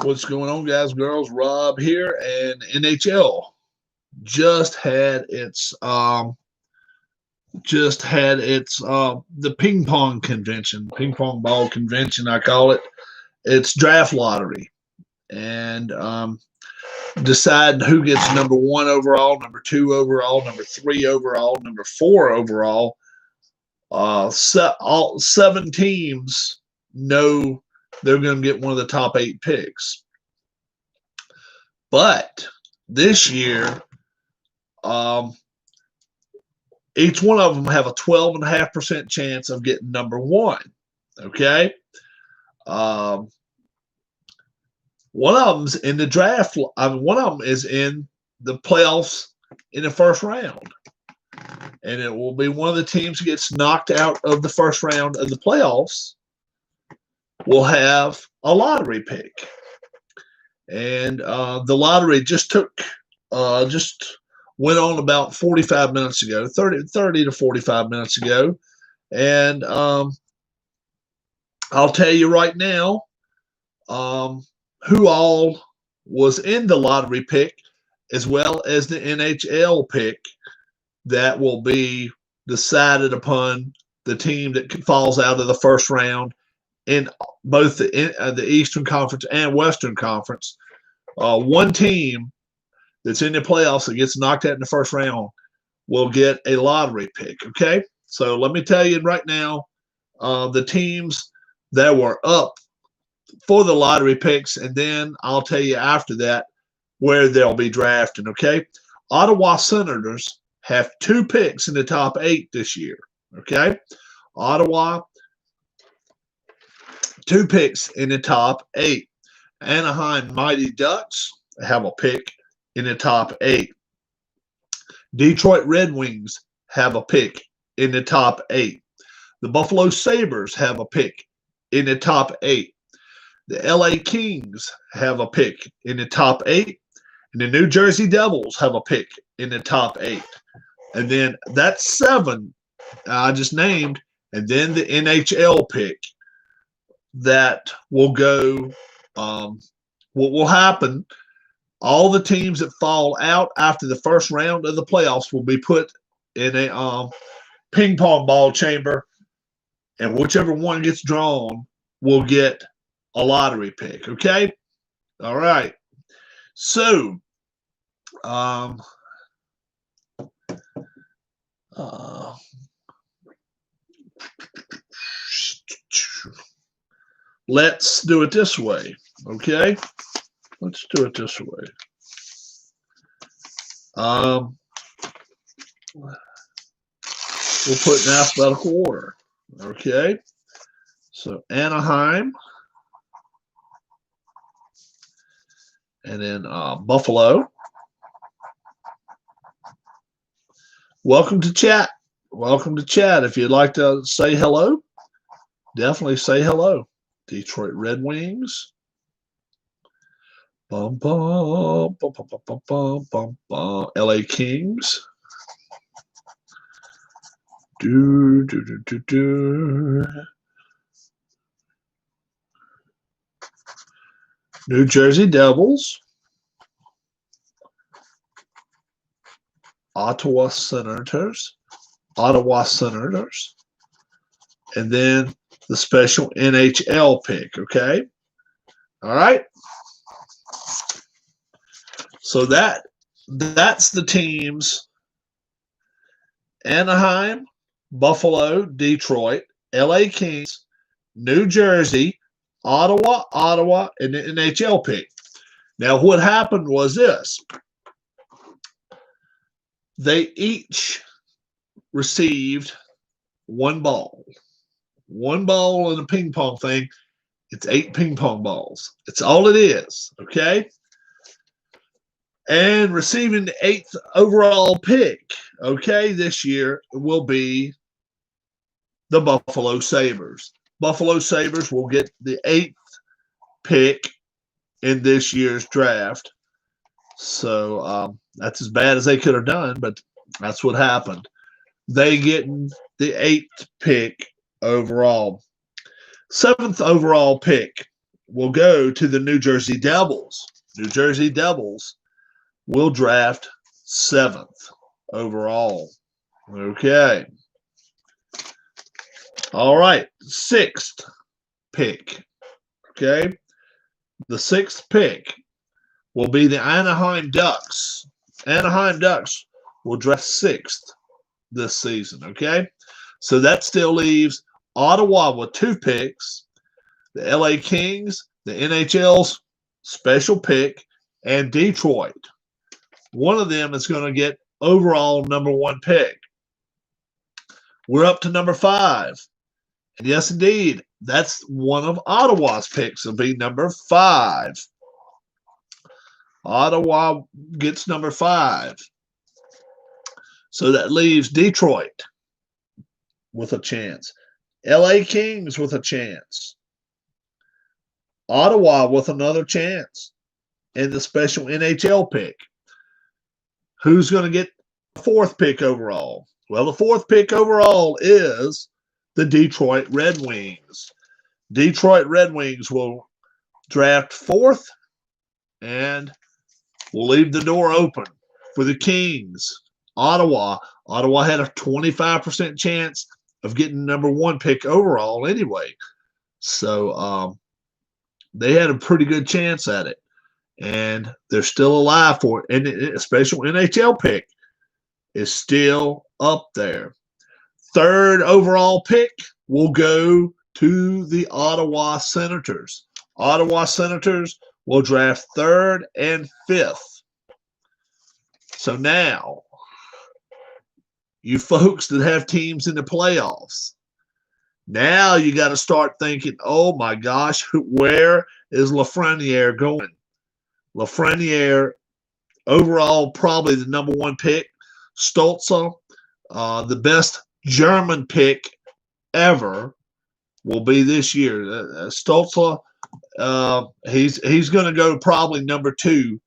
What's going on, guys, girls? Rob here, and NHL just had its the ping pong ball convention. I call it. It's draft lottery, and decide who gets number one overall, number two overall, number three overall, number four overall. All seven teams know they're going to get one of the top eight picks. But this year, each one of them have a 12.5% chance of getting number one. Okay. One of them's in the draft. One of them is in the playoffs in the first round. And it will be one of the teams that gets knocked out of the first round of the playoffs will have a lottery pick. And the lottery just went on about 45 minutes ago, 30 to 45 minutes ago. And I'll tell you right now who all was in the lottery pick, as well as the NHL pick that will be decided upon the team that falls out of the first round in both the Eastern Conference and Western Conference. One team that's in the playoffs that gets knocked out in the first round will get a lottery pick, okay? So let me tell you right now, the teams that were up for the lottery picks, and then I'll tell you after that where they'll be drafting, okay? Ottawa Senators have 2 picks in the top 8 this year, okay? Ottawa, 2 picks in the top 8. Anaheim Mighty Ducks have a pick in the top 8. Detroit Red Wings have a pick in the top 8. The Buffalo Sabres have a pick in the top 8. The LA Kings have a pick in the top 8. And the New Jersey Devils have a pick in the top 8. And then that's 7 I just named. And then the NHL pick that will go, what will happen, all the teams that fall out after the first round of the playoffs will be put in a ping pong ball chamber, and whichever one gets drawn will get a lottery pick, okay? All right. So, let's do it this way, okay? Let's do it this way. We'll put in alphabetical order, okay? So Anaheim, and then Buffalo. Welcome to chat. Welcome to chat. If you'd like to say hello, definitely say hello. Detroit Red Wings. Bum, bum, bum, bum, bum, bum, bum, bum, bum. LA Kings. Do, do, do, do, do. New Jersey Devils. Ottawa Senators. Ottawa Senators. And then the special NHL pick, okay? All right. So that's the teams: Anaheim, Buffalo, Detroit, LA Kings, New Jersey, Ottawa, and the NHL pick. Now, what happened was this. They each received one ball. One ball in a ping pong thing. It's 8 ping pong balls. It's all it is, okay? And receiving the 8th overall pick, okay, this year will be the Buffalo Sabres. Buffalo Sabres will get the 8th pick in this year's draft. So that's as bad as they could have done, but that's what happened. They getting the 8th pick overall. 7th overall pick will go to the New Jersey Devils. New Jersey Devils will draft 7th overall. Okay. All right. 6th pick. Okay. The 6th pick will be the Anaheim Ducks. Anaheim Ducks will draft 6th this season. Okay. So that still leaves Ottawa with 2 picks, the LA Kings, the NHL's special pick, and Detroit. One of them is going to get overall number 1 pick. We're up to number 5. And yes, indeed, that's one of Ottawa's picks. It'll be number 5. Ottawa gets number 5. So that leaves Detroit with a chance. LA Kings with a chance. Ottawa with another chance. And the special NHL pick. Who's going to get the 4th pick overall? Well, the 4th pick overall is the Detroit Red Wings. Detroit Red Wings will draft 4th, and we'll leave the door open for the Kings. Ottawa had a 25% chance of getting number 1 pick overall anyway. So they had a pretty good chance at it. And they're still alive for it. And a special NHL pick is still up there. 3rd overall pick will go to the Ottawa Senators. Ottawa Senators will draft 3rd and 5th. So now, you folks that have teams in the playoffs, now you got to start thinking, oh my gosh, where is Lafreniere going? Lafreniere, overall, probably the number 1 pick. Stolze, the best German pick ever, will be this year. Stolze, he's going to go probably number 2.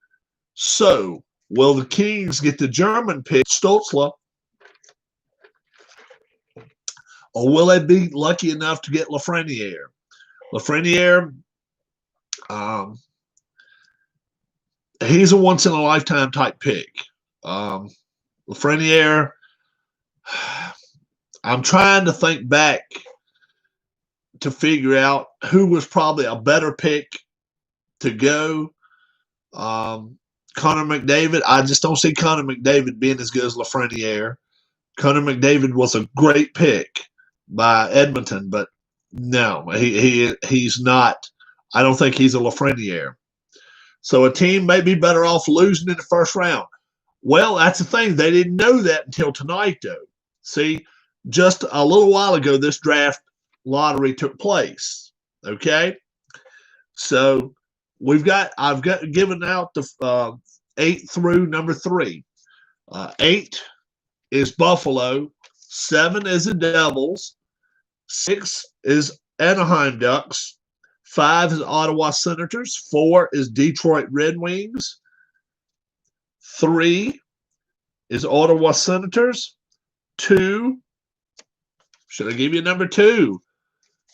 So, will the Kings get the German pick, Stolze, or will they be lucky enough to get Lafreniere? Lafreniere, he's a once-in-a-lifetime type pick. Lafreniere, I'm trying to think back to figure out who was probably a better pick to go. Connor McDavid, I just don't see Connor McDavid being as good as Lafreniere. Connor McDavid was a great pick by Edmonton, but no, he's not. I don't think he's a Lafreniere. So a team may be better off losing in the first round. Well, that's the thing. They didn't know that until tonight, though. See, just a little while ago, this draft lottery took place. Okay? So I've given out the 8 through number 3. 8 is Buffalo. 7 is the Devils. 6 is Anaheim Ducks. 5 is Ottawa Senators. 4 is Detroit Red Wings. 3 is Ottawa Senators. 2, should I give you number 2?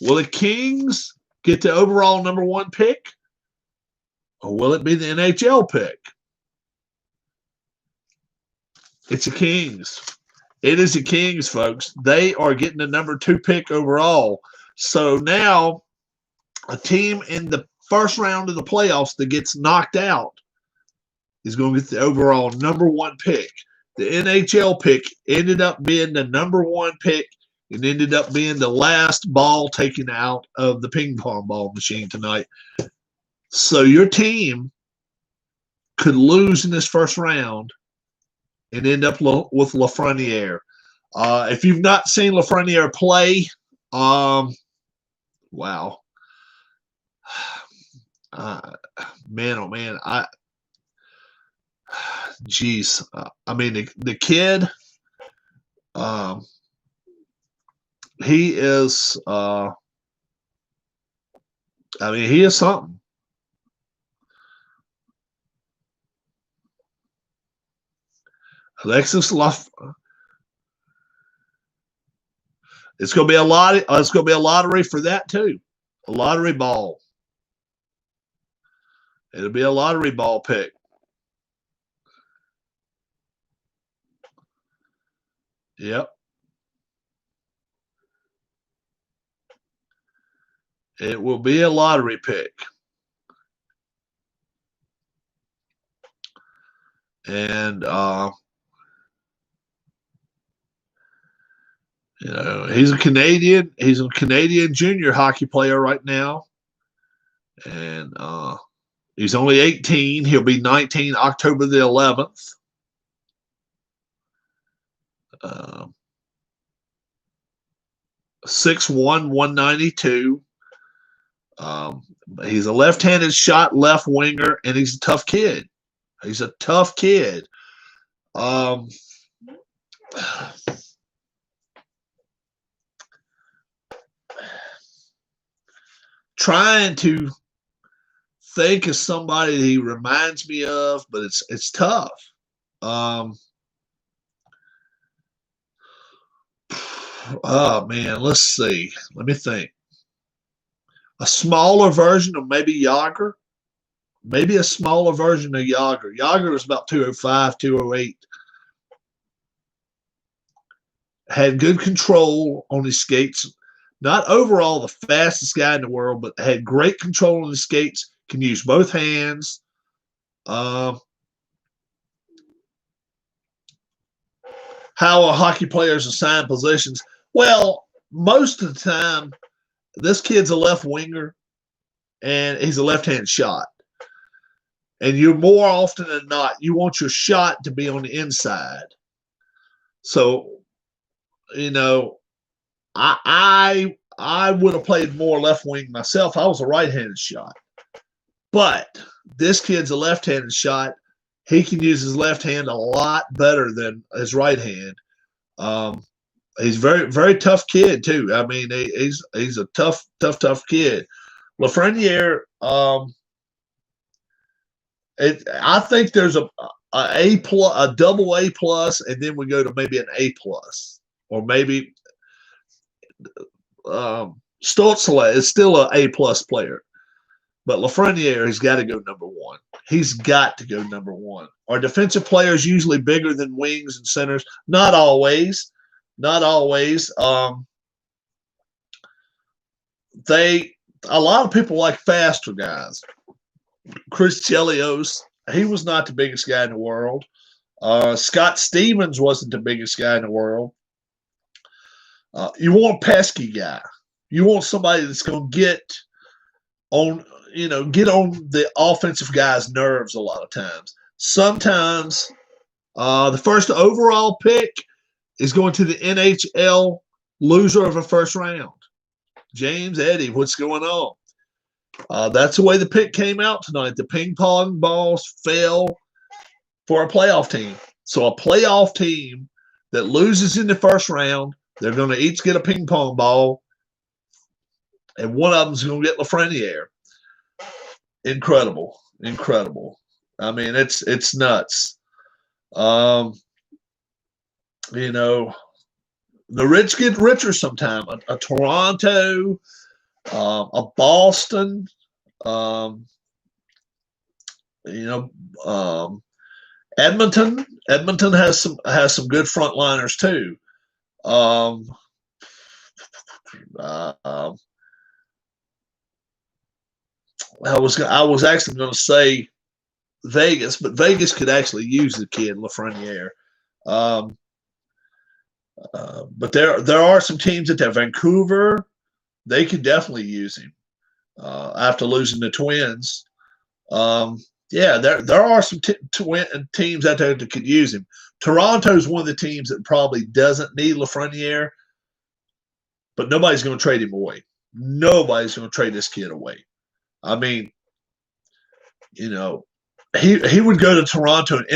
Will the Kings get the overall number 1 pick? Or will it be the NHL pick? It's the Kings. It is the Kings, folks. They are getting the number 2 pick overall. So now a team in the first round of the playoffs that gets knocked out is going to get the overall number 1 pick. The NHL pick ended up being the number 1 pick and ended up being the last ball taken out of the ping pong ball machine tonight. So your team could lose in this first round and end up with Lafreniere. If you've not seen Lafreniere play, wow. Man, oh man, geez. I mean, the kid, he is, he is something. Alexis it's going to be a lot. It's going to be a lottery for that too. A lottery ball. It'll be a lottery ball pick. Yep. It will be a lottery pick. And, you know, he's a Canadian. He's a Canadian junior hockey player right now. And he's only 18. He'll be 19 October the 11th. 6'1", 192. He's a left-handed shot left winger, and he's a tough kid. He's a tough kid. Trying to think of somebody that he reminds me of, but it's tough. Oh man, let's see. Let me think. A smaller version of maybe Yager. Maybe a smaller version of Yager. Yager was about 205, 208. Had good control on his skates. Not overall the fastest guy in the world, but had great control on his skates. Can use both hands. How are hockey players assigned positions? Well, most of the time, this kid's a left winger, and he's a left-hand shot. And you're more often than not, you want your shot to be on the inside. So, you know, I would have played more left wing myself. I was a right-handed shot. But this kid's a left-handed shot. He can use his left hand a lot better than his right hand. He's very, very tough kid too. I mean, he's a tough kid. Lafreniere, I think there's a double A plus, and then we go to maybe an A plus, or maybe Stoltzle is still an A plus player, but Lafreniere has got to go number one. He's got to go number one. Are defensive players usually bigger than wings and centers? Not always. Not always. A lot of people like faster guys. Chris Chelios, he was not the biggest guy in the world. Scott Stevens wasn't the biggest guy in the world. You want a pesky guy. You want somebody that's going to get on the offensive guy's nerves a lot of times. Sometimes the first overall pick is going to the NHL loser of a first round. James, Eddie, what's going on? That's the way the pick came out tonight. The ping pong balls fell for a playoff team. So a playoff team that loses in the first round, they're going to each get a ping pong ball, and one of them is going to get Lafreniere. Incredible. I mean, it's nuts. You know, the rich get richer sometime. A Toronto, a Boston, Edmonton. Edmonton has some good frontliners too. I was actually going to say Vegas, but Vegas could actually use the kid Lafreniere. But there are some teams that Vancouver, they could definitely use him after losing the Twins. There are some teams out there that could use him. Toronto's one of the teams that probably doesn't need Lafreniere, but nobody's going to trade him away. Nobody's going to trade this kid away. I mean, you know, he would go to Toronto and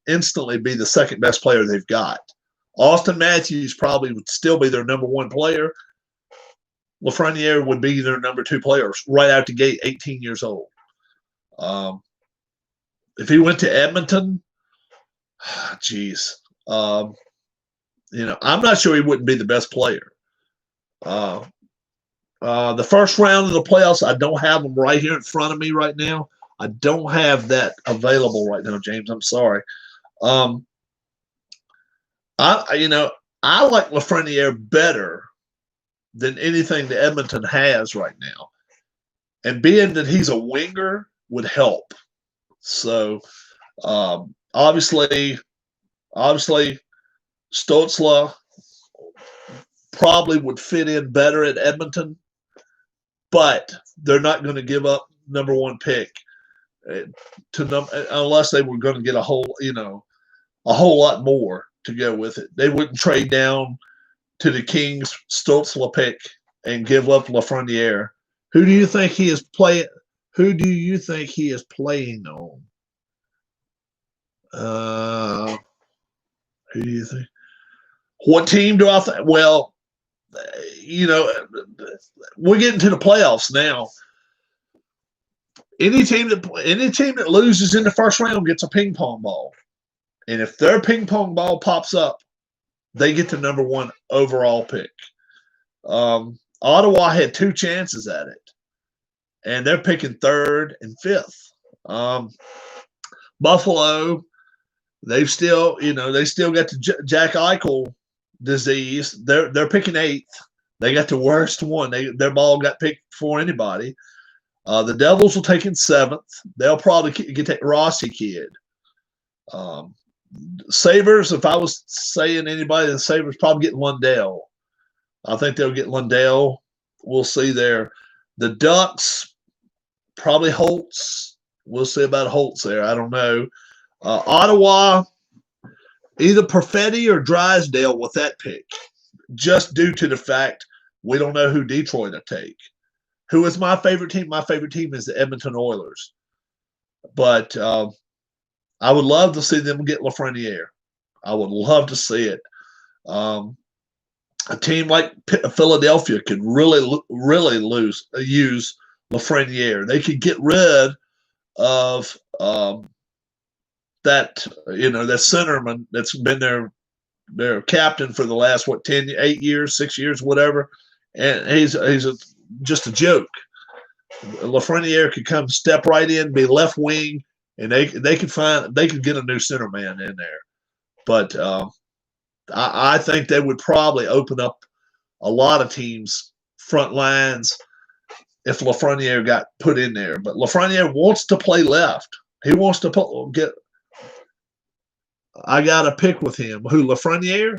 instantly be the second best player they've got. Austin Matthews probably would still be their number one player. Lafreniere would be their number two player right out the gate, 18 years old. If he went to Edmonton, geez, I'm not sure he wouldn't be the best player. The first round of the playoffs, I don't have them right here in front of me right now. I don't have that available right now, James. I'm sorry. Um, I like Lafreniere better than anything that Edmonton has right now, and being that he's a winger would help. So obviously, Stotzla probably would fit in better at Edmonton, but they're not going to give up number one pick unless they were going to get a whole lot more to go with it. They wouldn't trade down to the Kings Stotzla pick and give up Lafreniere. Who do you think he is playing? Who do you think he is playing on? Who do you think? What team do I think? Well, we're getting to the playoffs now. Any team that loses in the first round gets a ping pong ball, and if their ping pong ball pops up, they get the number one overall pick. Ottawa had 2 chances at it, and they're picking 3rd and 5th. Buffalo, they've still got the Jack Eichel disease. They're picking 8th. They got the worst one. Their ball got picked before anybody. The Devils will take in 7th. They'll probably get that Rossi kid. Sabres, if I was saying anybody, the Sabres probably get Lundell. I think they'll get Lundell. We'll see there. The Ducks, probably Holtz. We'll see about Holtz there. I don't know. Ottawa, either Perfetti or Drysdale with that pick, just due to the fact we don't know who Detroit will take. Who is my favorite team? My favorite team is the Edmonton Oilers. But I would love to see them get Lafreniere. I would love to see it. A team like Philadelphia could really use Lafreniere. They could get rid of that centerman that's been their captain for the last 8 years, 6 years, whatever, and he's just a joke. Lafreniere could come step right in, be left wing, and they could get a new center man in there. But I think they would probably open up a lot of teams' front lines if Lafreniere got put in there. But Lafreniere wants to play left. He wants to get. I got to pick with him. Who, Lafreniere?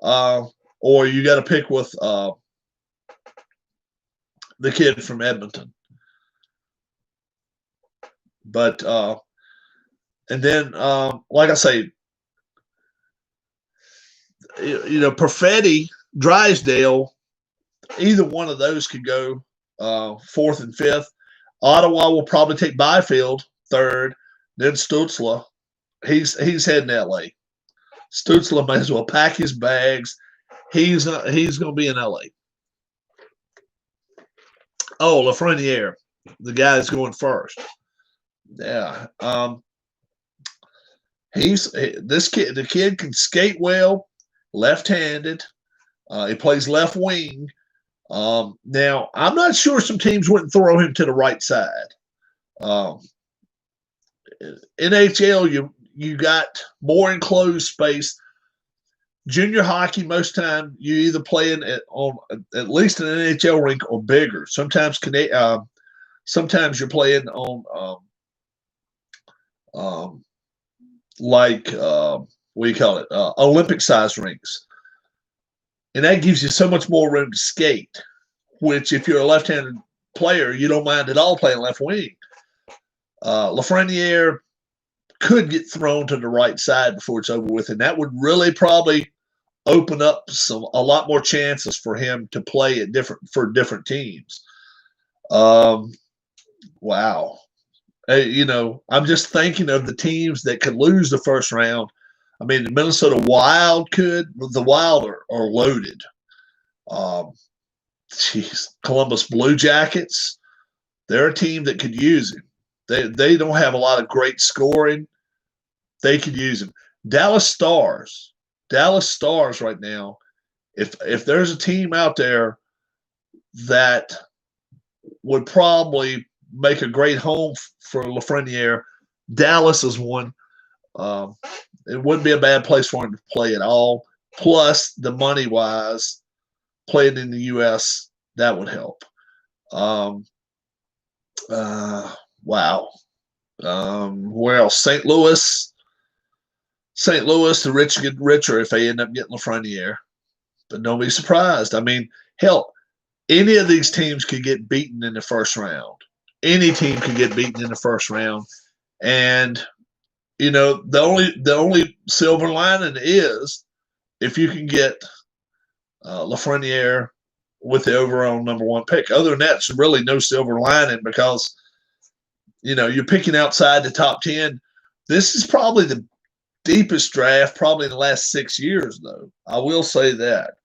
Or you got to pick with the kid from Edmonton. But and then, like I say, Perfetti, Drysdale, either one of those could go 4th and 5th. Ottawa will probably take Byfield 3rd, then Stutzla. He's heading to LA. Stutzla may as well pack his bags. He's going to be in LA. Oh, Lafreniere, the guy that's going first. Yeah. The kid can skate well, left-handed. He plays left wing. Now, I'm not sure some teams wouldn't throw him to the right side. NHL, you got more enclosed space. Junior hockey, most time you either playing on at least an NHL rink or bigger. Sometimes you're playing on what do you call it? Olympic size rinks, and that gives you so much more room to skate. Which, if you're a left-handed player, you don't mind at all playing left wing. Lafreniere could get thrown to the right side before it's over with, and that would really probably open up a lot more chances for him to play for different teams. Wow. I'm just thinking of the teams that could lose the first round. I mean, the Minnesota Wild could. The Wild are loaded. Columbus Blue Jackets, they're a team that could use him. They don't have a lot of great scoring. They could use him. Dallas Stars right now, if there's a team out there that would probably make a great home for Lafreniere. Dallas is one. It wouldn't be a bad place for him to play at all. Plus, the money-wise, playing in the U.S., that would help. Wow. Where else? St. Louis. St. Louis, the rich get richer if they end up getting Lafreniere. But don't be surprised. I mean, hell, any of these teams could get beaten in the first round. Any team could get beaten in the first round. And, you know, the only silver lining is if you can get Lafreniere with the overall number one pick. Other than that, there's really no silver lining because, you know, you're picking outside the top 10. This is probably the deepest draft probably in the last 6 years, though. I will say that.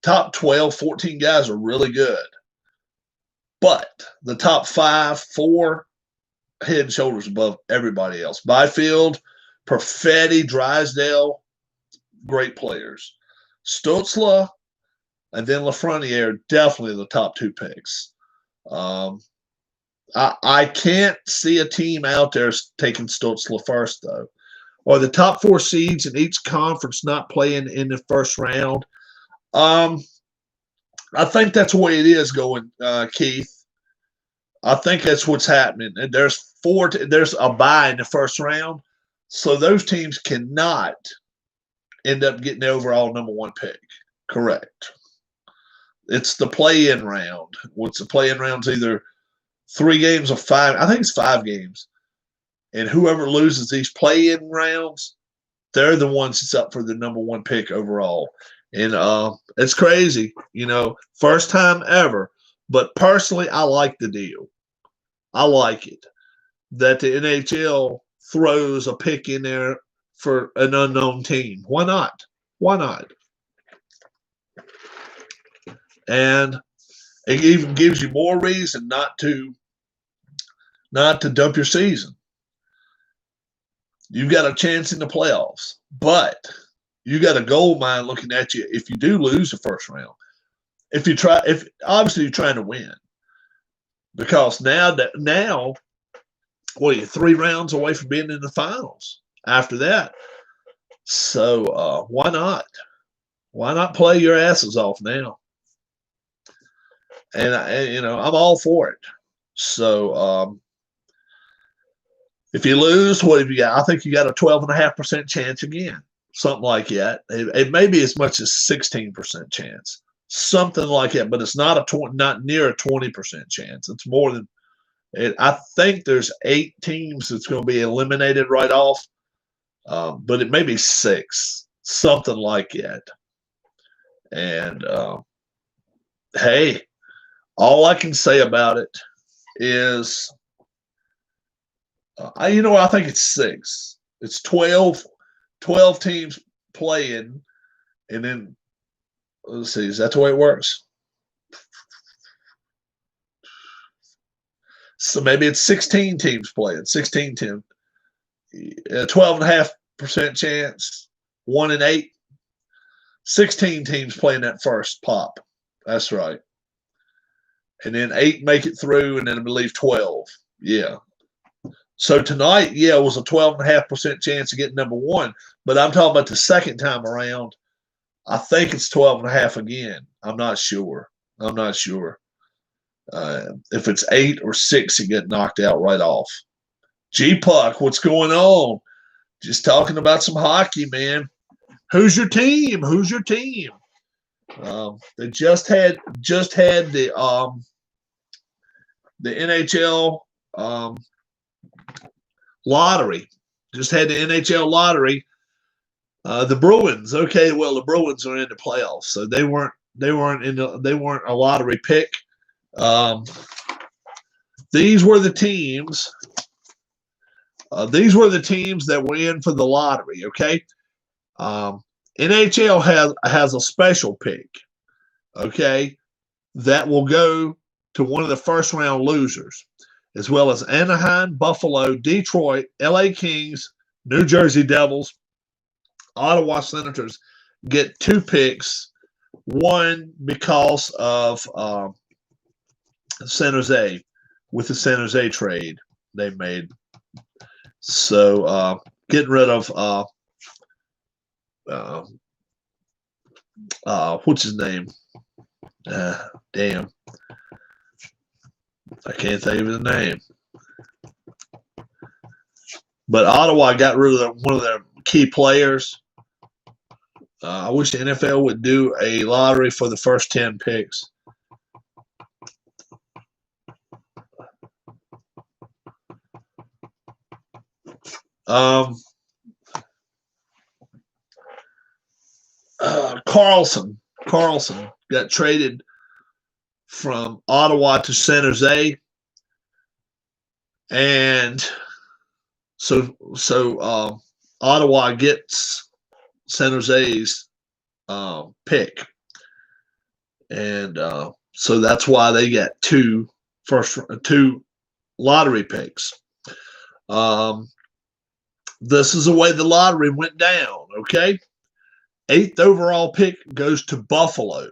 Top 12, 14 guys are really good. But the top 5, 4, head and shoulders above everybody else. Byfield, Perfetti, Drysdale, great players. Stutzla, and then Lafreniere, definitely the top 2 picks. I can't see a team out there taking Stutzla first, though. Or the top 4 seeds in each conference not playing in the first round. I think that's the way it is going, Keith. I think that's what's happening. And there's a bye in the first round, so those teams cannot end up getting the overall number 1 pick. Correct. It's the play-in round. What's the play-in round's either 3 games or 5. I think it's 5 games. And whoever loses these play-in rounds, they're the ones that's up for the number 1 pick overall. And it's crazy, you know, first time ever. But personally, I like the deal. I like it that the NHL throws a pick in there for an unknown team. Why not? Why not? And it even gives you more reason not to dump your season. You've got a chance in the playoffs, but you got a gold mine looking at you if you do lose the first round. If obviously you're trying to win, because now what are you 3 rounds away from being in the finals after that? So why not? Why not play your asses off now? And you know, I'm all for it. So if you lose, what have you got? I think you got a 12.5% chance again, something like that. It may be as much as 16% chance, something like that. But it's not not near a 20% chance. It's more than it. I think there's 8 teams that's going to be eliminated right off, but it may be 6, something like that. And hey, all I can say about it is, I think it's 6. It's 12 teams playing, and then let's see, is that the way it works? So maybe it's 16 teams playing, 16 teams, 12.5% chance, 1 in 8, 16 teams playing that first pop. That's right. And then 8 make it through, and then I believe 12. Yeah. So tonight, it was a 12.5% chance of getting number 1. But I'm talking about the second time around. I think it's 12.5 again. I'm not sure. If it's 8 or 6, you get knocked out right off. G-Puck, what's going on? Just talking about some hockey, man. Who's your team? They just had the NHL lottery. Just had the NHL lottery. The Bruins. Okay, well, the Bruins are in the playoffs, so they weren't a lottery pick. These were the teams. These were the teams that were in for the lottery. Okay. NHL has a special pick. Okay, that will go to one of the first round losers, as well as Anaheim, Buffalo, Detroit, LA Kings, New Jersey Devils, Ottawa Senators get 2 picks. One because of San Jose with the San Jose trade they made. So getting rid of uh, what's his name? Damn, I can't think of his name. But Ottawa got rid of one of their key players. I wish the NFL would do a lottery for the first 10 picks. Carlson got traded from Ottawa to San Jose, and so Ottawa gets San Jose's pick, and so that's why they got two lottery picks. This is the way the lottery went down. Okay, 8th overall pick goes to Buffalo.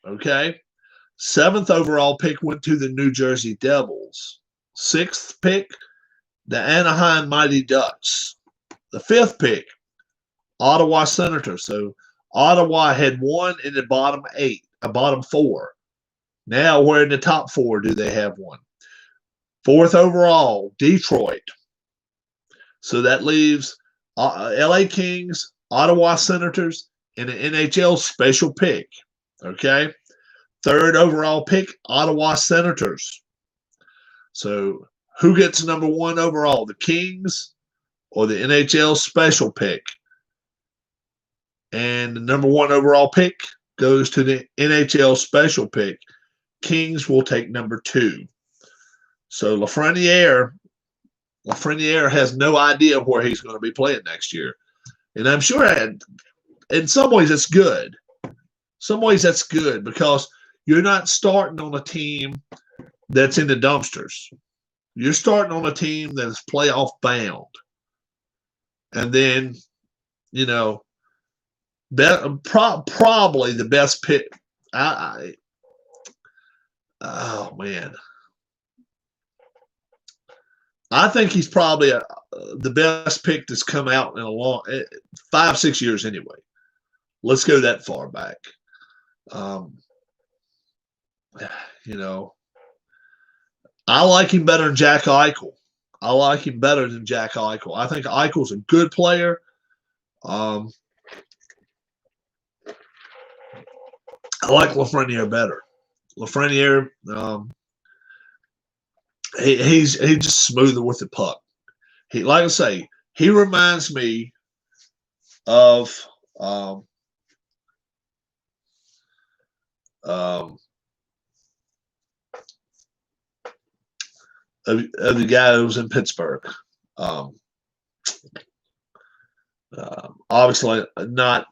Okay, 7th overall pick went to the New Jersey Devils. 6th pick, the Anaheim Mighty Ducks. The 5th pick, Ottawa Senators. So Ottawa had one in the bottom 8, bottom 4. Now we're in the top 4. Do they have one? 4th overall, Detroit. So that leaves LA Kings, Ottawa Senators, and an NHL special pick. Okay. 3rd overall pick, Ottawa Senators. So who gets number 1 overall, the Kings or the NHL special pick? And the number 1 overall pick goes to the NHL special pick. Kings will take number 2. So Lafreniere has no idea where he's going to be playing next year. And I'm sure in some ways it's good. Some ways that's good because you're not starting on a team that's in the dumpsters. You're starting on a team that is playoff bound. And then, probably the best pick. Oh, man. I think he's probably the best pick that's come out in a long 5-6 years anyway. Let's go that far back. I like him better than Jack Eichel. I think Eichel's a good player. I like Lafreniere better. Lafreniere, he's just smoother with the puck. Like I say, he reminds me of of the guy who was in Pittsburgh. Obviously not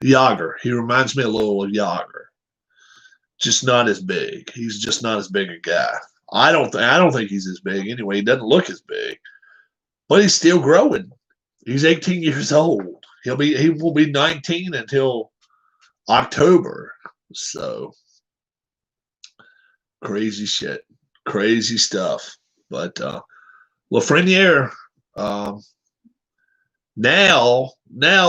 Yager. He reminds me a little of Yager. Just not as big. He's just not as big a guy. I don't think he's as big anyway. He doesn't look as big, but he's still growing. He's 18 years old. He will be 19 until October. So crazy shit, crazy stuff. But Lafreniere, now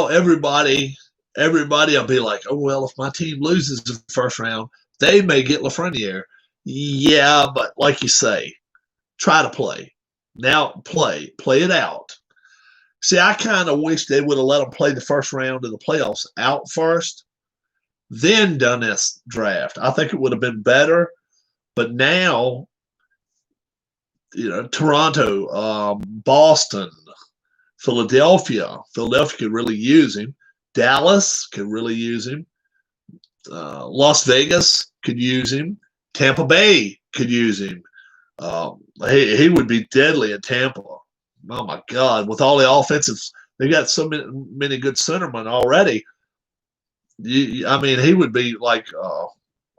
everybody will be like, oh well, if my team loses the first round, they may get Lafreniere. Yeah, but like you say, try to play. Now play it out. See, I kind of wish they would have let them play the first round of the playoffs out first, then done this draft. I think it would have been better. But now, Toronto, Boston, Philadelphia could really use him. Dallas could really use him. Las Vegas could use him. Tampa Bay could use him. He would be deadly in Tampa. Oh my God! With all the offensives, they got so many good centermen already. He would be like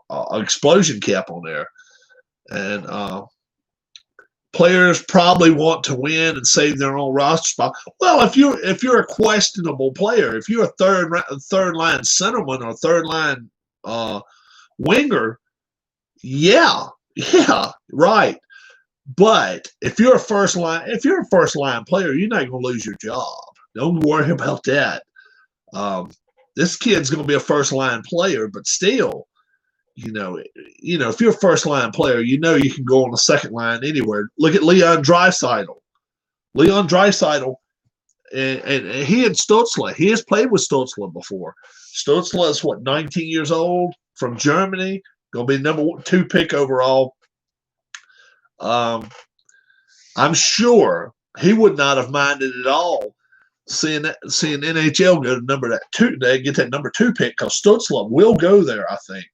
an explosion cap on there. And players probably want to win and save their own roster spot. Well, if you're a questionable player, if you're a third line centerman or third line winger, yeah, right. But if you're a first line player, you're not going to lose your job. Don't worry about that. This kid's going to be a first line player, but still, if you're a first line player, you can go on the second line anywhere. Look at Leon Draisaitl. And he and Stutzle. He has played with Stutzle before. Stutzle is 19 years old, from Germany, going to be number 2 pick overall. I'm sure he would not have minded at all seeing NHL go to number 2. They get that number 2 pick because Stutzle will go there, I think.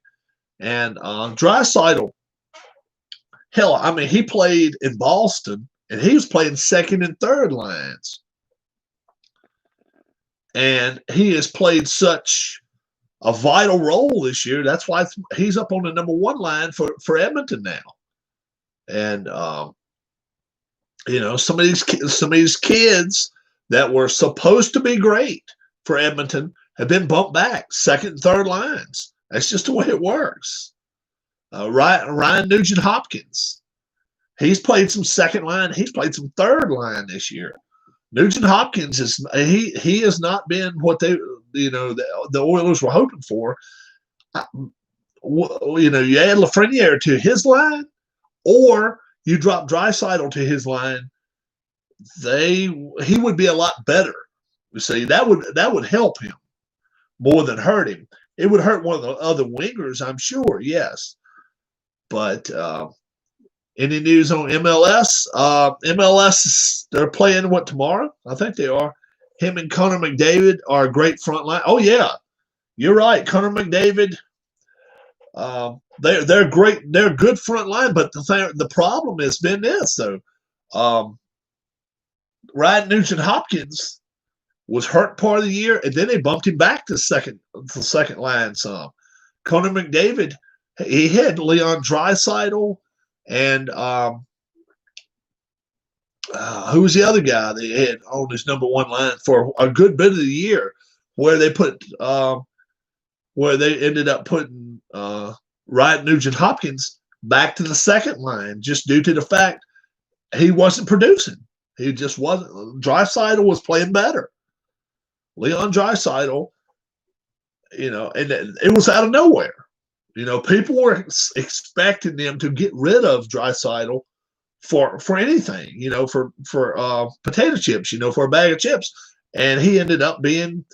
And Draisaitl, hell, he played in Boston, and he was playing second and third lines. And he has played such a vital role this year. That's why he's up on the number 1 line for Edmonton now. And some of these kids that were supposed to be great for Edmonton have been bumped back, second and third lines. That's just the way it works. Ryan Nugent-Hopkins, he's played some second line. He's played some third line this year. Nugent-Hopkins he has not been what the Oilers were hoping for. You add Lafreniere to his line, or you drop Draisaitl to his line. He would be a lot better. You see, that would help him more than hurt him. It would hurt one of the other wingers, I'm sure, yes. But any news on MLS? MLS, they're playing tomorrow? I think they are. Him and Connor McDavid are a great front line. Oh, yeah. You're right. Connor McDavid, they're great. They're a good front line, but the problem has been this, though. Ryan Nugent-Hopkins was hurt part of the year, and then they bumped him back to second line some. Connor McDavid, he had Leon Draisaitl and who was the other guy they had on his number 1 line for a good bit of the year, where they ended up putting Ryan Nugent-Hopkins back to the second line just due to the fact he wasn't producing. He just wasn't. Draisaitl was playing better. Leon Draisaitl, and it was out of nowhere. People were expecting them to get rid of Draisaitl for anything, for potato chips, for a bag of chips. And he ended up being,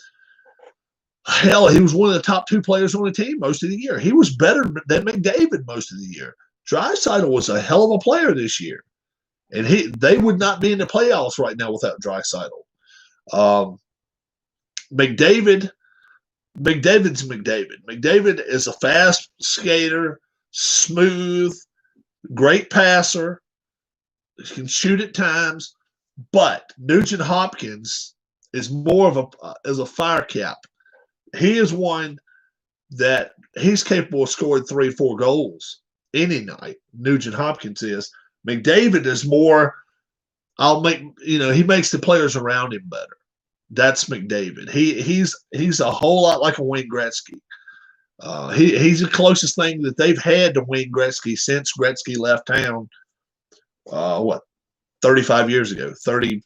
hell, he was one of the top 2 players on the team most of the year. He was better than McDavid most of the year. Draisaitl was a hell of a player this year. And they would not be in the playoffs right now without Draisaitl. McDavid's McDavid. McDavid is a fast skater, smooth, great passer. He can shoot at times, but Nugent-Hopkins is more of a fire cap. He is one that he's capable of scoring 3-4 goals any night. Nugent-Hopkins is. McDavid is more. He makes the players around him better. That's McDavid. He's a whole lot like a Wayne Gretzky. He's the closest thing that they've had to Wayne Gretzky since Gretzky left town. 35 years ago, 30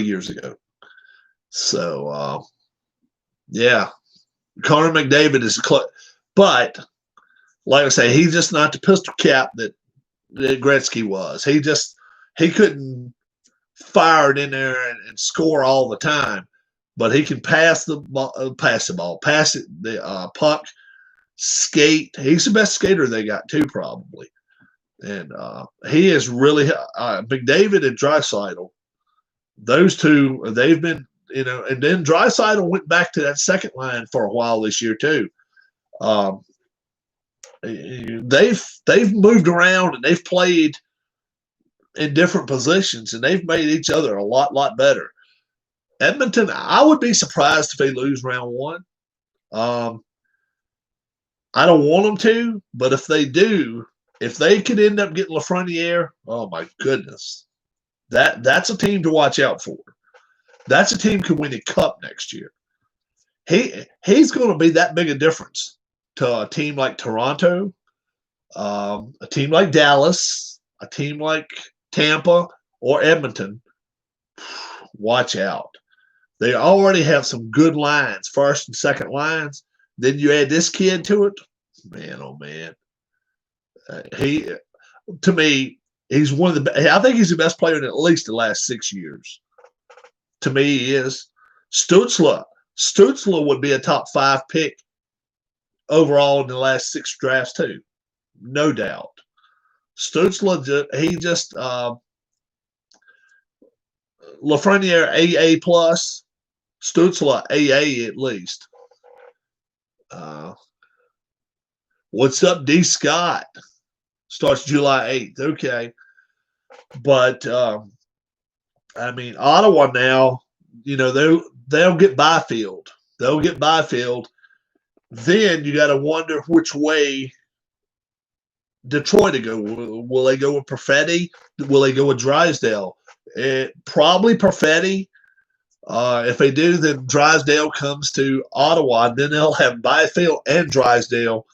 years ago. So, yeah, Connor McDavid is but like I say, he's just not the pistol cap that Gretzky was. He couldn't fire it in there and score all the time, but he can pass the puck, skate. He's the best skater they got too, probably. And he is really McDavid and Draisaitl. Those two, they've been, and then Draisaitl went back to that second line for a while this year too. They've moved around and they've played in different positions and they've made each other a lot better. Edmonton, I would be surprised if they lose round 1. I don't want them to, but if they do, If they could end up getting Lafreniere, oh my goodness, that's a team to watch out for. That's a team could win a cup next year. He's going to be that big a difference to a team like Toronto, a team like Dallas, a team like Tampa or Edmonton. Watch out. They already have some good lines, first and second lines. Then you add this kid to it. Man, oh man. He, to me, he's one of the. I think he's the best player in at least the last 6 years. To me, he is. Stutzla. Stutzla would be a top 5 pick overall in the last 6 drafts too, no doubt. Stutzla, he just Lafreniere AA plus, Stutzla AA at least. What's up, D. Scott? Starts July 8th. Okay. But, I mean, Ottawa now, they'll get Byfield. They'll get Byfield. Then you got to wonder which way Detroit to go. Will they go with Perfetti? Will they go with Drysdale? Probably Perfetti. If they do, then Drysdale comes to Ottawa. Then they'll have Byfield and Drysdale.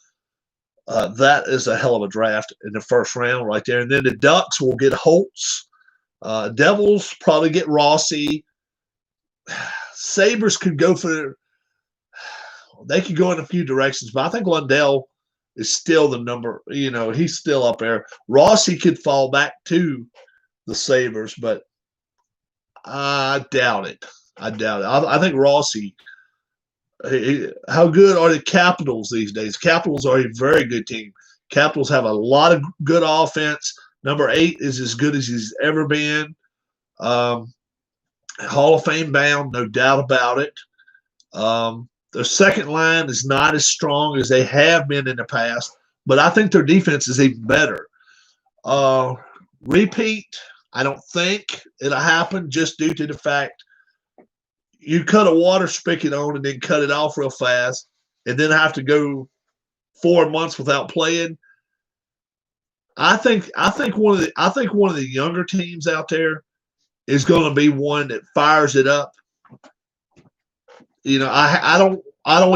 That is a hell of a draft in the first round right there. And then the Ducks will get Holtz. Devils probably get Rossi. Sabres could go for – they could go in a few directions, but I think Lundell is still the number – he's still up there. Rossi could fall back to the Sabres, but I doubt it. I think Rossi – how good are the Capitals these days? Capitals are a very good team. Capitals have a lot of good offense. Number 8 is as good as he's ever been. Hall of Fame bound, no doubt about it. Their second line is not as strong as they have been in the past, but I think their defense is even better. Repeat, I don't think it'll happen just due to the fact you cut a water spigot on and then cut it off real fast and then have to go 4 months without playing. I think one of the younger teams out there is going to be one that fires it up. I don't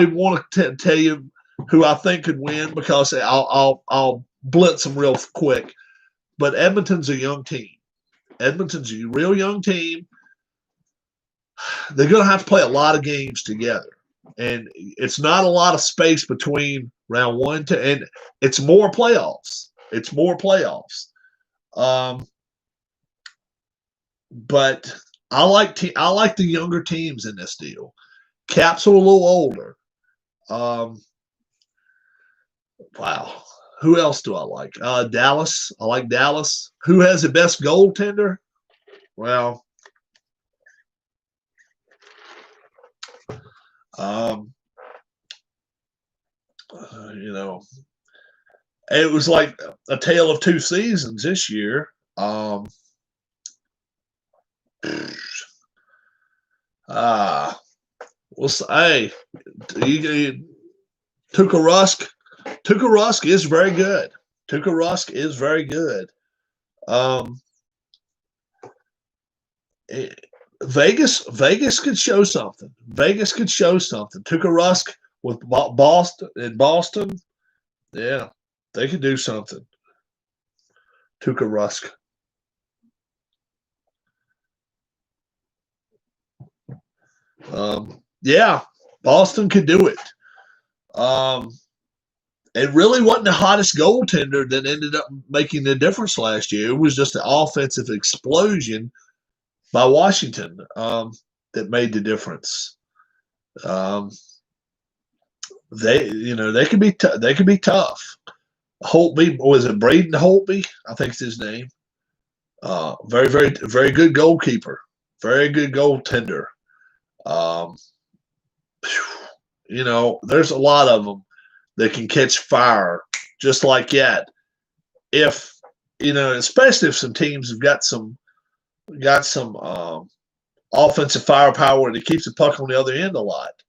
even want to tell you who I think could win because I'll blitz them real quick. But Edmonton's a young team. Edmonton's a real young team. They're going to have to play a lot of games together. And it's not a lot of space between round 1 to – and it's more playoffs. It's more playoffs. But I like the younger teams in this deal. Caps are a little older. Wow. Who else do I like? Dallas. I like Dallas. Who has the best goaltender? Well, it was like a tale of 2 seasons this year. Well, hey, Tuukka Rusk. Tuukka Rusk is very good. Tuukka Rusk is very good. Vegas could show something. Vegas could show something. Tuukka Rusk with Boston, yeah, they could do something. Tuukka Rusk. Yeah, Boston could do it. It really wasn't the hottest goaltender that ended up making the difference last year. It was just the offensive explosion by Washington that made the difference. They could be tough. Holtby, was it Braden Holtby? I think it's his name. Very, very, very good goalkeeper. Very good goaltender. There's a lot of them that can catch fire just like that. If especially if some teams have got some offensive firepower and it keeps the puck on the other end a lot.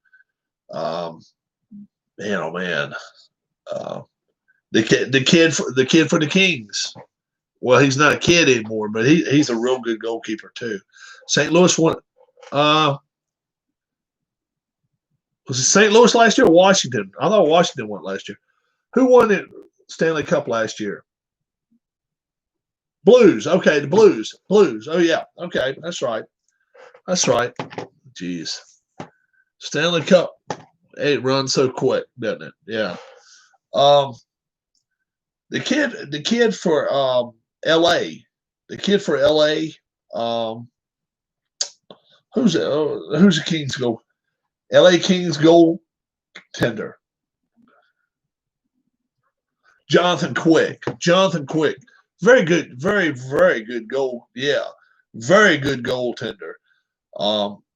Man, oh man. the kid for the Kings. Well, he's not a kid anymore, but he's a real good goalkeeper too. St. Louis won. Was it St. Louis last year or Washington? I thought Washington won last year. Who won the Stanley Cup last year? Blues. Okay, the Blues. Blues. Oh yeah. Okay, that's right. That's right. Jeez. Stanley Cup. It runs so quick, doesn't it? Yeah. The kid for LA. The kid for LA. Who's the Kings goal? LA Kings goaltender. Jonathan Quick. Very good, very good goal. Yeah. Very good goaltender.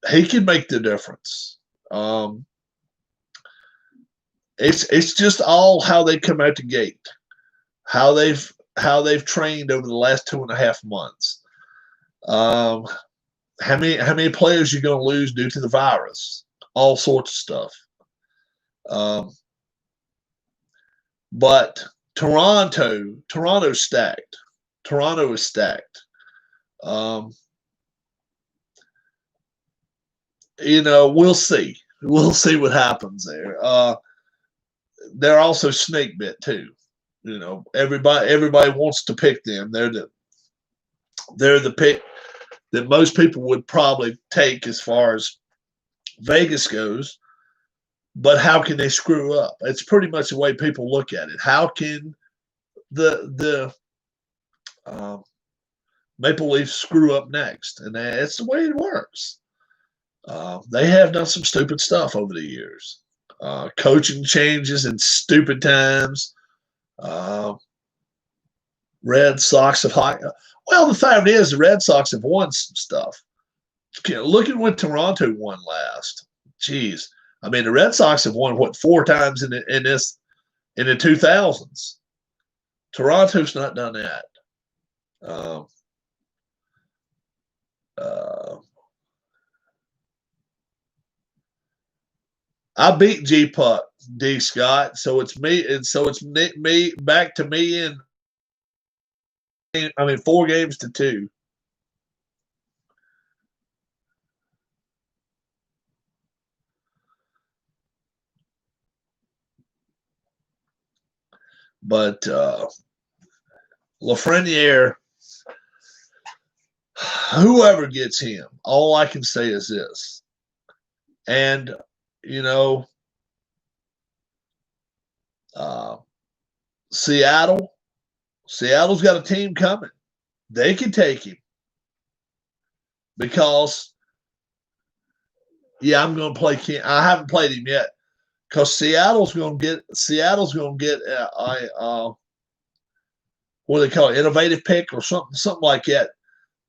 He can make the difference. It's just all how they come out the gate, how they've trained over the last 2.5 months. How many players you're going to lose due to the virus? All sorts of stuff. But Toronto's stacked. Toronto is stacked. We'll see. We'll see what happens there. They're also snake bit too. Everybody wants to pick them. They're the pick that most people would probably take as far as Vegas goes. But how can they screw up? It's pretty much the way people look at it. How can the Maple Leafs screw up next? And that's the way it works. They have done some stupid stuff over the years. Coaching changes in stupid times. Red Sox have well, the fact is the Red Sox have won some stuff. Look at what Toronto won last. Jeez. I mean, the Red Sox have won 4 times in the 2000s. Toronto's not done that. I beat G Puck, D Scott, so it's me, and so it's me back to me in 4 games to 2. But Lafreniere, whoever gets him, all I can say is this. And, Seattle's got a team coming. They can take him. Because, I'm going to play King. I haven't played him yet. Because Seattle's going to get a what do they call it, innovative pick or something like that.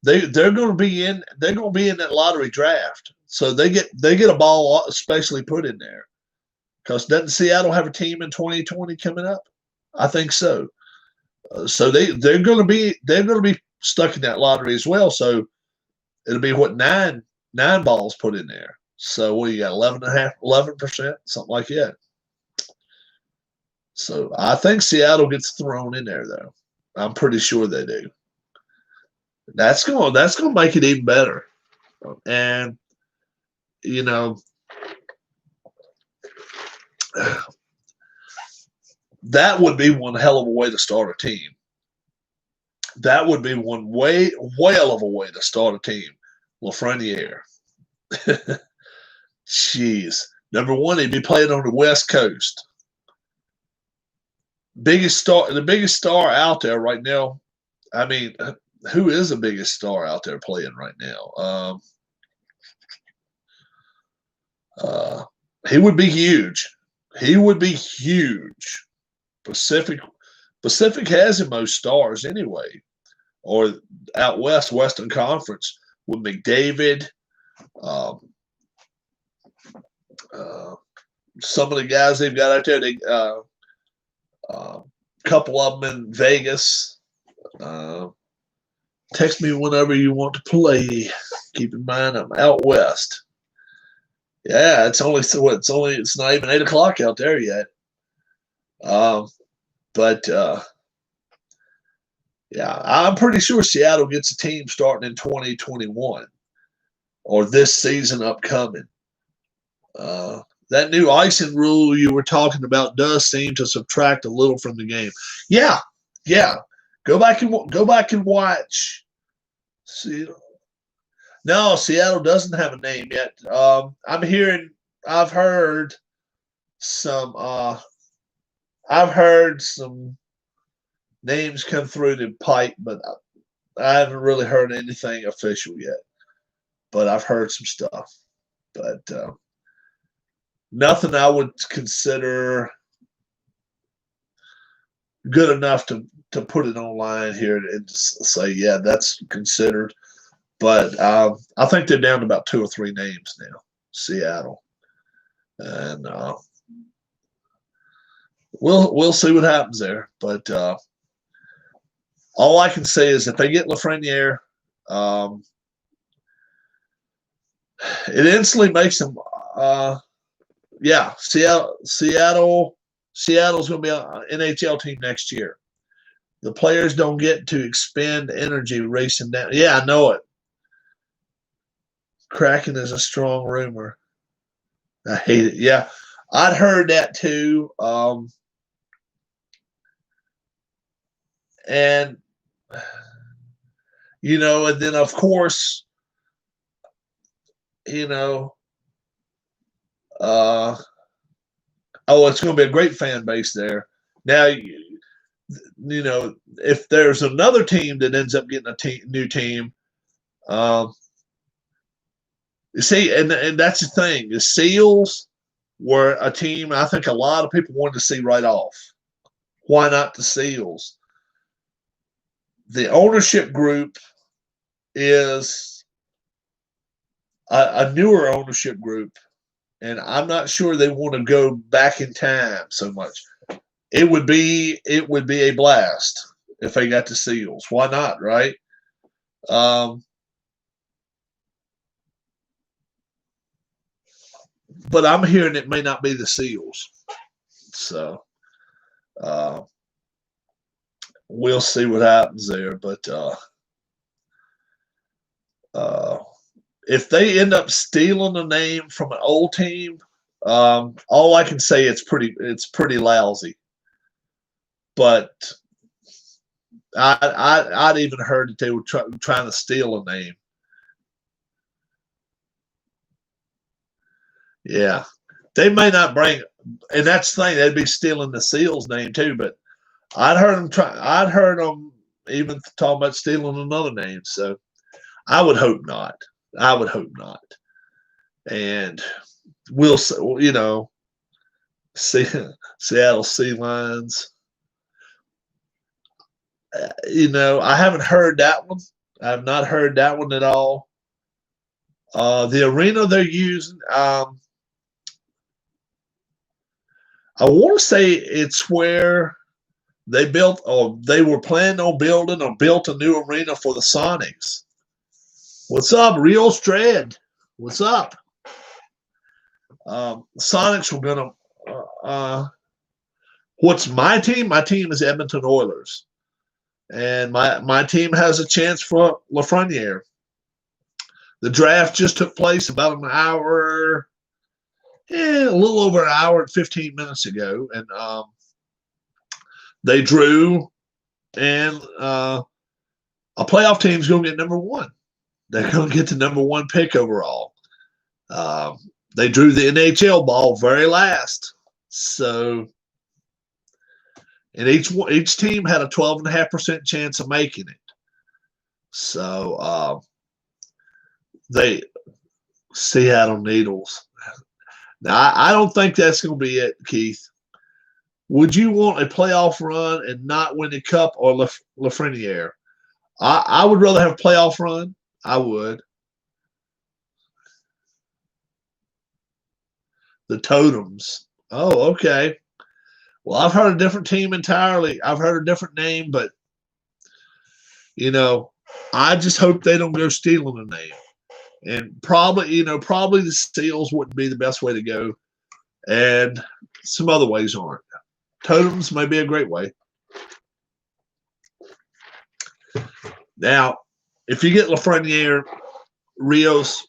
They're going to be in that lottery draft, so they get a ball especially put in there. Because doesn't Seattle have a team in 2020 coming up? I think so. So they're going to be stuck in that lottery as well. So it'll be nine balls put in there. So what you got, 11%, something like that. So I think Seattle gets thrown in there though. I'm pretty sure they do. That's going to make it even better. And that would be one hell of a way to start a team. That would be one whale of a way to start a team. Lafreniere. Jeez. Number one, he'd be playing on the West Coast. The biggest star out there right now. I mean, who is the biggest star out there playing right now? He would be huge. Pacific has the most stars anyway, or out west, Western Conference with McDavid. Some of the guys they've got out there, couple of them in Vegas. Text me whenever you want to play. Keep in mind I'm out west. Yeah, it's not even 8 o'clock out there yet. But yeah, I'm pretty sure Seattle gets a team starting in 2021 or this season upcoming. That new icing rule you were talking about does seem to subtract a little from the game. Yeah, yeah. Go back and watch. See, no, Seattle doesn't have a name yet. I've heard some. I've heard some names come through the pipe, but I haven't really heard anything official yet. But I've heard some stuff. But nothing I would consider good enough to put it online here and say, yeah, that's considered. But I think they're down to about 2 or 3 names now, Seattle, and we'll see what happens there. But all I can say is if they get Lafreniere, it instantly makes them. Yeah, Seattle's going to be an NHL team next year. The players don't get to expend energy racing down. Yeah, I know it. Kraken is a strong rumor. I hate it. Yeah, I'd heard that too. And and then of course, oh, it's going to be a great fan base there. Now, if there's another team that ends up getting a new team, you see, and that's the thing. The Seals were a team I think a lot of people wanted to see right off. Why not the Seals? The ownership group is a newer ownership group, and I'm not sure they want to go back in time so much. It would be a blast if they got the Seals. Why not, right? But I'm hearing it may not be the Seals. So we'll see what happens there. But if they end up stealing a name from an old team, all I can say it's pretty lousy. But I'd even heard that they were trying to steal a name. Yeah, they may not bring, and that's the thing. They'd be stealing the Seals name too. But I'd heard them even talking about stealing another name. So I would hope not. And we'll see Seattle Sea Lions. I haven't heard that one. I have not heard that one at all. The arena they're using, I want to say it's where they built or they were planning on building or built a new arena for the Sonics. What's up, Real Strad? What's up? Sonics were going to what's my team? My team is Edmonton Oilers. And my team has a chance for Lafreniere. The draft just took place about an hour, a little over an hour and 15 minutes ago. And they drew, and a playoff team's going to get number 1. They're going to get the number 1 pick overall. They drew the NHL ball very last. So, and each team had a 12.5% chance of making it. So they Seattle Needles. Now I don't think that's going to be it, Keith. Would you want a playoff run and not win the cup or Lafreniere? I would rather have a playoff run. I would. The Totems. Oh, okay. Well, I've heard a different team entirely. I've heard a different name, but I just hope they don't go stealing a name. And probably the Seals wouldn't be the best way to go, and some other ways aren't. Totems may be a great way. Now, if you get Lafreniere, Rios,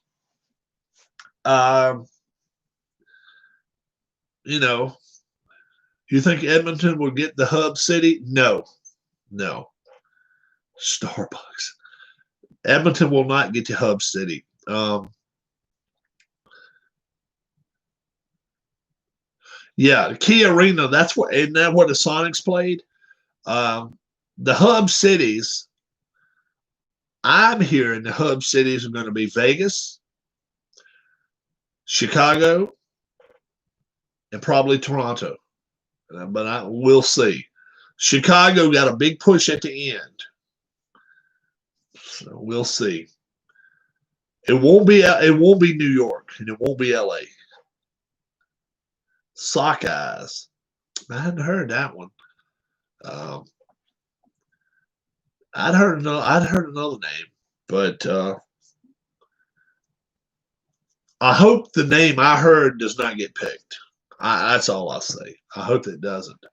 you know, you think Edmonton will get the hub city? No. Starbucks. Edmonton will not get to hub city. Yeah, Key Arena. That's what. Isn't that what the Sonics played? The hub cities. I'm hearing the hub cities are going to be Vegas, Chicago, and probably Toronto. But we'll see. Chicago got a big push at the end, so we'll see. It won't be New York, and it won't be LA. Sockeyes. I hadn't heard that one. I'd heard another name, but I hope the name I heard does not get picked. That's all I'll say. I hope it doesn't.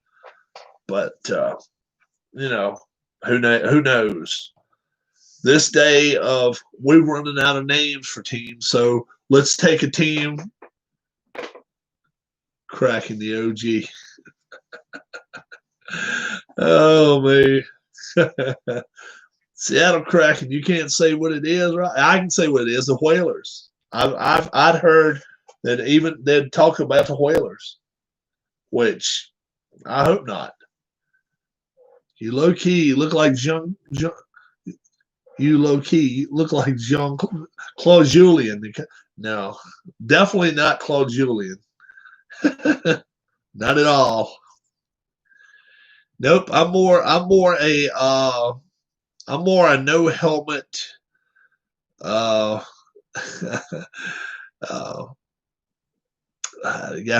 But who knows? This day of we're running out of names for teams, so let's take a team. Cracking the OG. Oh man. Seattle Kraken. You can't say what it is, right? I can say what it is. The Whalers. I'd heard that even they'd talk about the Whalers, which I hope not. You low key look like Jean. You low key look like Claude Julien. No, definitely not Claude Julien. Not at all. Nope. I'm more a no helmet. Guy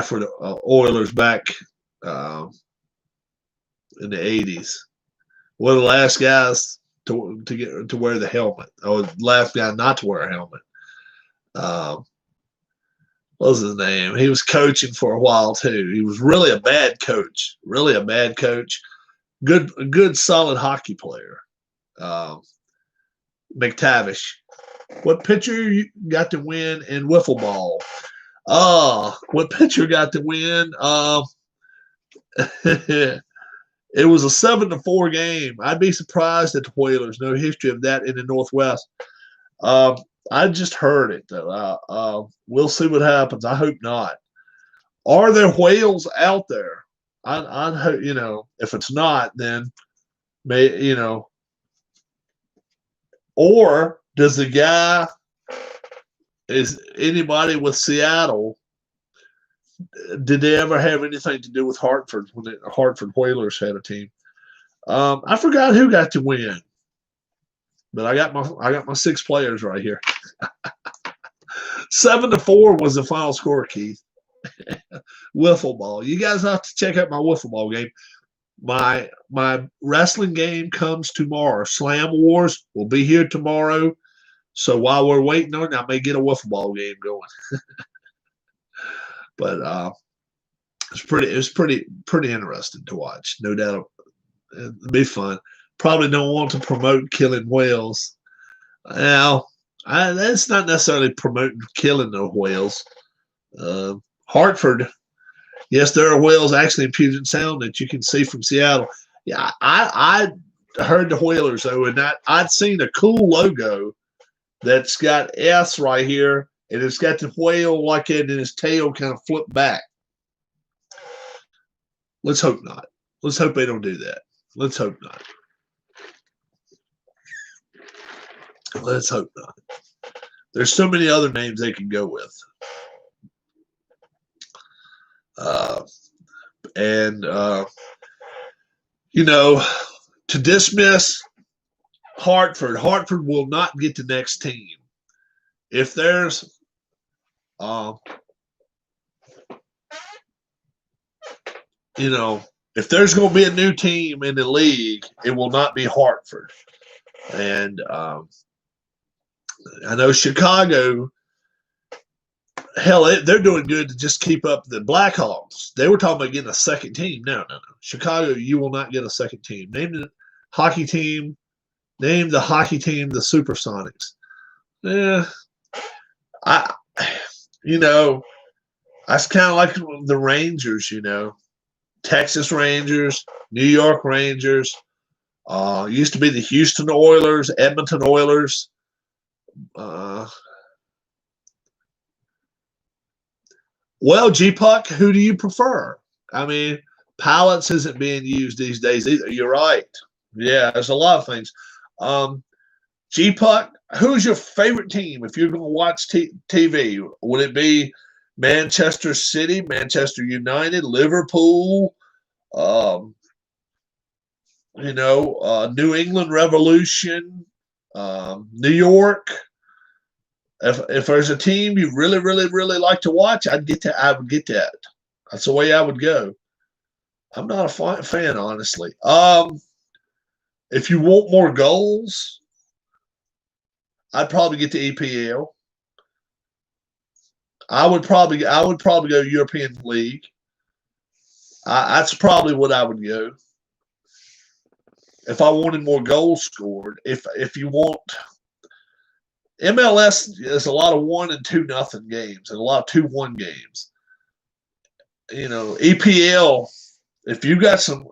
for the Oilers back in the 80s. One of the last guys to get to wear the helmet. Or last guy not to wear a helmet. What was his name? He was coaching for a while too. He was really a bad coach. Really a bad coach. Good solid hockey player. McTavish. What pitcher you got to win in wiffle ball? What pitcher got to win? It was a 7-4 game. I'd be surprised at the Whalers. No history of that in the Northwest. I just heard it though. We'll see what happens. I hope not. Are there whales out there? I hope if it's not, then or does the guy is anybody with Seattle? Did they ever have anything to do with Hartford when the Hartford Whalers had a team? I forgot who got to win, but I got my 6 players right here. 7-4 was the final score, Keith. Wiffle ball. You guys have to check out my wiffle ball game. My wrestling game comes tomorrow. Slam Wars will be here tomorrow. So while we're waiting on it, I may get a wiffle ball game going. But it's pretty interesting to watch. No doubt, it'll be fun. Probably don't want to promote killing whales. Now, that's not necessarily promoting killing the whales. Hartford, yes, there are whales actually in Puget Sound that you can see from Seattle. Yeah, I heard the Whalers though, and I'd seen a cool logo that's got S right here, and it's got the whale like it, and his tail kind of flipped back. Let's hope not. Let's hope they don't do that. Let's hope not. Let's hope not. There's so many other names they can go with. To dismiss Hartford will not get the next team. If there's if there's going to be a new team in the league, it will not be Hartford. And I know Chicago hell, they're doing good to just keep up the Blackhawks. They were talking about getting a second team. No. Chicago, you will not get a second team. Name the hockey team. Name the hockey team the Supersonics. Yeah, I, you know, that's kind of like the Rangers. Texas Rangers, New York Rangers. Used to be the Houston Oilers, Edmonton Oilers. Well, G-Puck, who do you prefer? I mean, pilots isn't being used these days either. You're right. Yeah, there's a lot of things. G-Puck, who's your favorite team if you're going to watch TV? Would it be Manchester City, Manchester United, Liverpool, um, New England Revolution, New York? If there's a team you really, really, really like to watch, I would get that. That's the way I would go. I'm not a fan, honestly. If you want more goals, I'd probably get the EPL. I would probably go European League. That's probably what I would go if I wanted more goals scored. If you want, MLS is a lot of 1 and 2-0 games and a lot of 2-1 games. EPL. If you got some,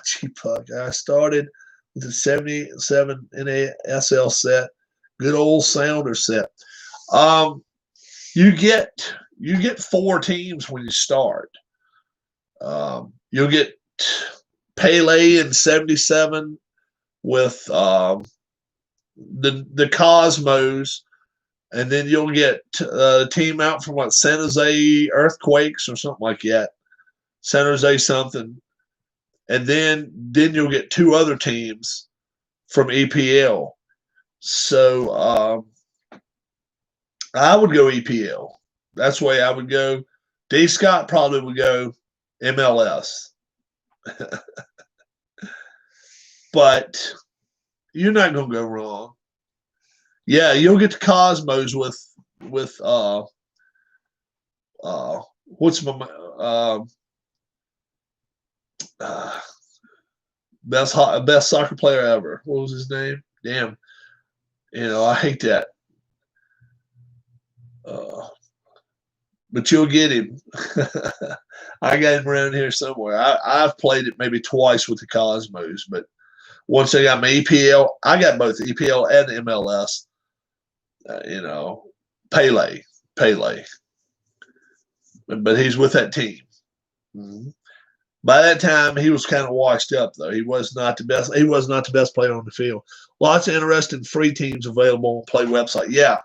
G-Puck. I started with the 77 NASL set, good old Sounder set. You get 4 teams when you start. You'll get Pele in 77 with the Cosmos, and then you'll get a team out from San Jose Earthquakes or something like that. San Jose something, and then you'll get 2 other teams from EPL. So I would go EPL. That's the way I would go. D. Scott probably would go MLS. But you're not going to go wrong. Yeah, you'll get the Cosmos with what's my best soccer player ever. What was his name? Damn. I hate that. But you'll get him. I got him around here somewhere. I've played it maybe twice with the Cosmos, but once I got my EPL, I got both EPL and MLS. Pele. But he's with that team. Mm-hmm. By that time, he was kind of washed up, though. He was not the best. He was not the best player on the field. Lots of interesting free teams available on Play website. Yeah.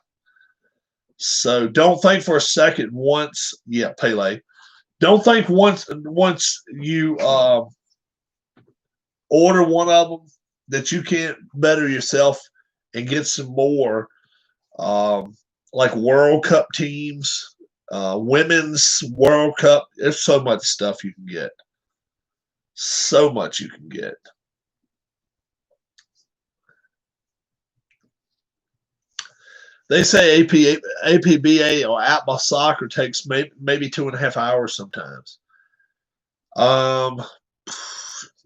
So don't think for a second Pele. Don't think once you order one of them that you can't better yourself and get some more like World Cup teams, Women's World Cup. There's so much stuff you can get. So much you can get. They say APBA or Atma Soccer takes maybe 2.5 hours sometimes.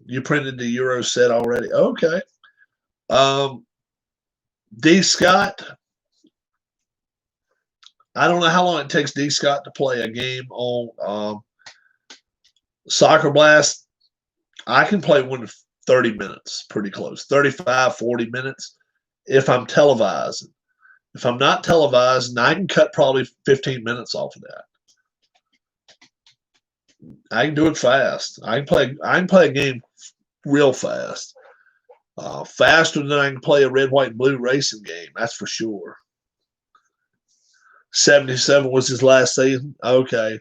You printed the Euro set already. Okay. D. Scott. I don't know how long it takes D. Scott to play a game on Soccer Blast. I can play one to 30 minutes, pretty close. 35, 40 minutes if I'm televising. If I'm not televising, I can cut probably 15 minutes off of that. I can do it fast. I can play a game real fast. Faster than I can play a red, white, and blue racing game. That's for sure. 77 was his last season. Okay.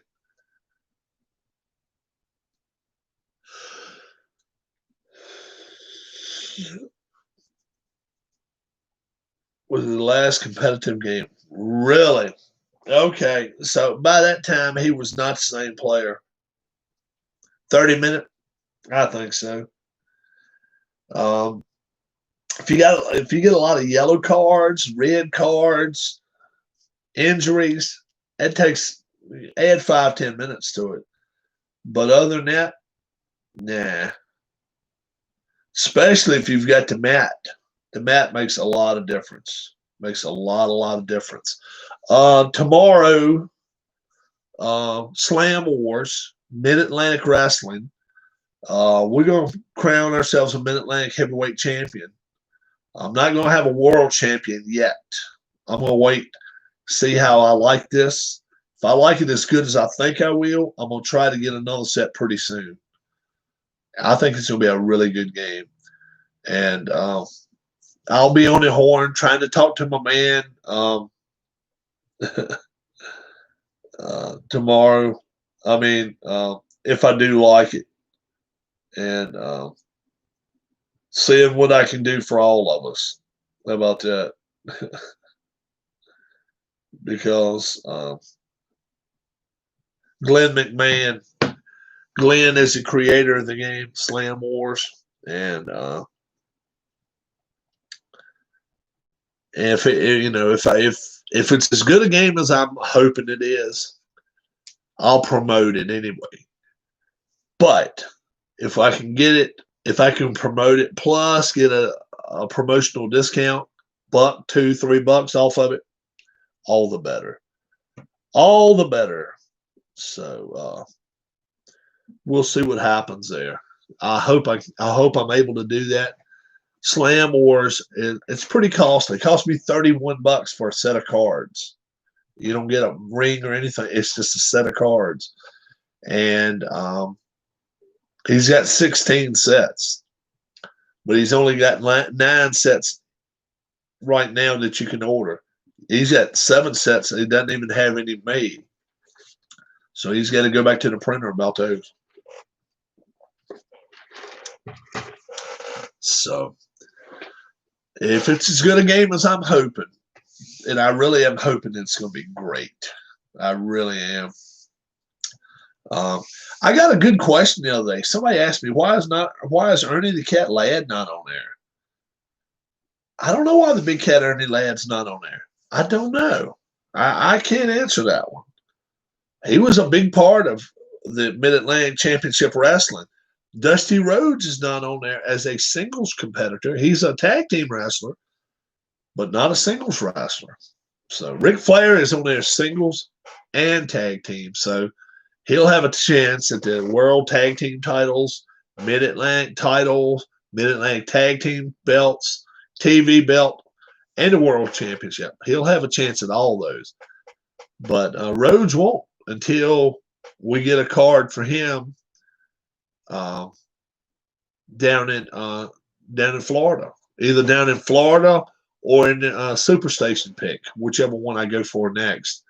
Was the last competitive game. Really? Okay. So by that time, he was not the same player. 30 minutes? I think so. If you get a lot of yellow cards, red cards, injuries, it takes add 5-10 minutes to it. But other than that, nah. Especially if you've got the mat. The mat makes a lot of difference. Makes a lot of difference. Tomorrow, Slam Wars, Mid-Atlantic Wrestling. We're going to crown ourselves a Mid-Atlantic Heavyweight Champion. I'm not going to have a world champion yet. I'm going to wait, see how I like this. If I like it as good as I think I will, I'm going to try to get another set pretty soon. I think it's going to be a really good game. And I'll be on the horn trying to talk to my man tomorrow. I mean, if I do like it. And seeing what I can do for all of us. How about that? Because Glenn is the creator of the game, Slam Wars, and if it's as good a game as I'm hoping it is, I'll promote it anyway. But if I can get it, if I can promote it plus get a promotional discount, $1, $2, $3 off of it, all the better. All the better. So we'll see what happens there. I hope I'm able to do that. Slam Wars, it's pretty costly. It cost me $31 for a set of cards. You don't get a ring or anything. It's just a set of cards. And he's got 16 sets. But he's only got 9 sets right now that you can order. He's got 7 sets and he doesn't even have any made. So he's got to go back to the printer about those. So if it's as good a game as I'm hoping, and I really am hoping it's going to be great. I really am. I got a good question the other day. Somebody asked me, why is Ernie the Cat Ladd not on there? I don't know why the Big Cat Ernie Ladd's not on there. I don't know. I can't answer that one. He was a big part of the Mid-Atlantic Championship Wrestling. Dusty Rhodes is not on there as a singles competitor. He's a tag team wrestler, but not a singles wrestler. So Ric Flair is on there singles and tag team. So he'll have a chance at the World Tag Team titles, Mid-Atlantic titles, Mid-Atlantic Tag Team belts, TV belt, and the World Championship. He'll have a chance at all those. But Rhodes won't until we get a card for him down in Florida. Either down in Florida or in the Superstation pick, whichever one I go for next.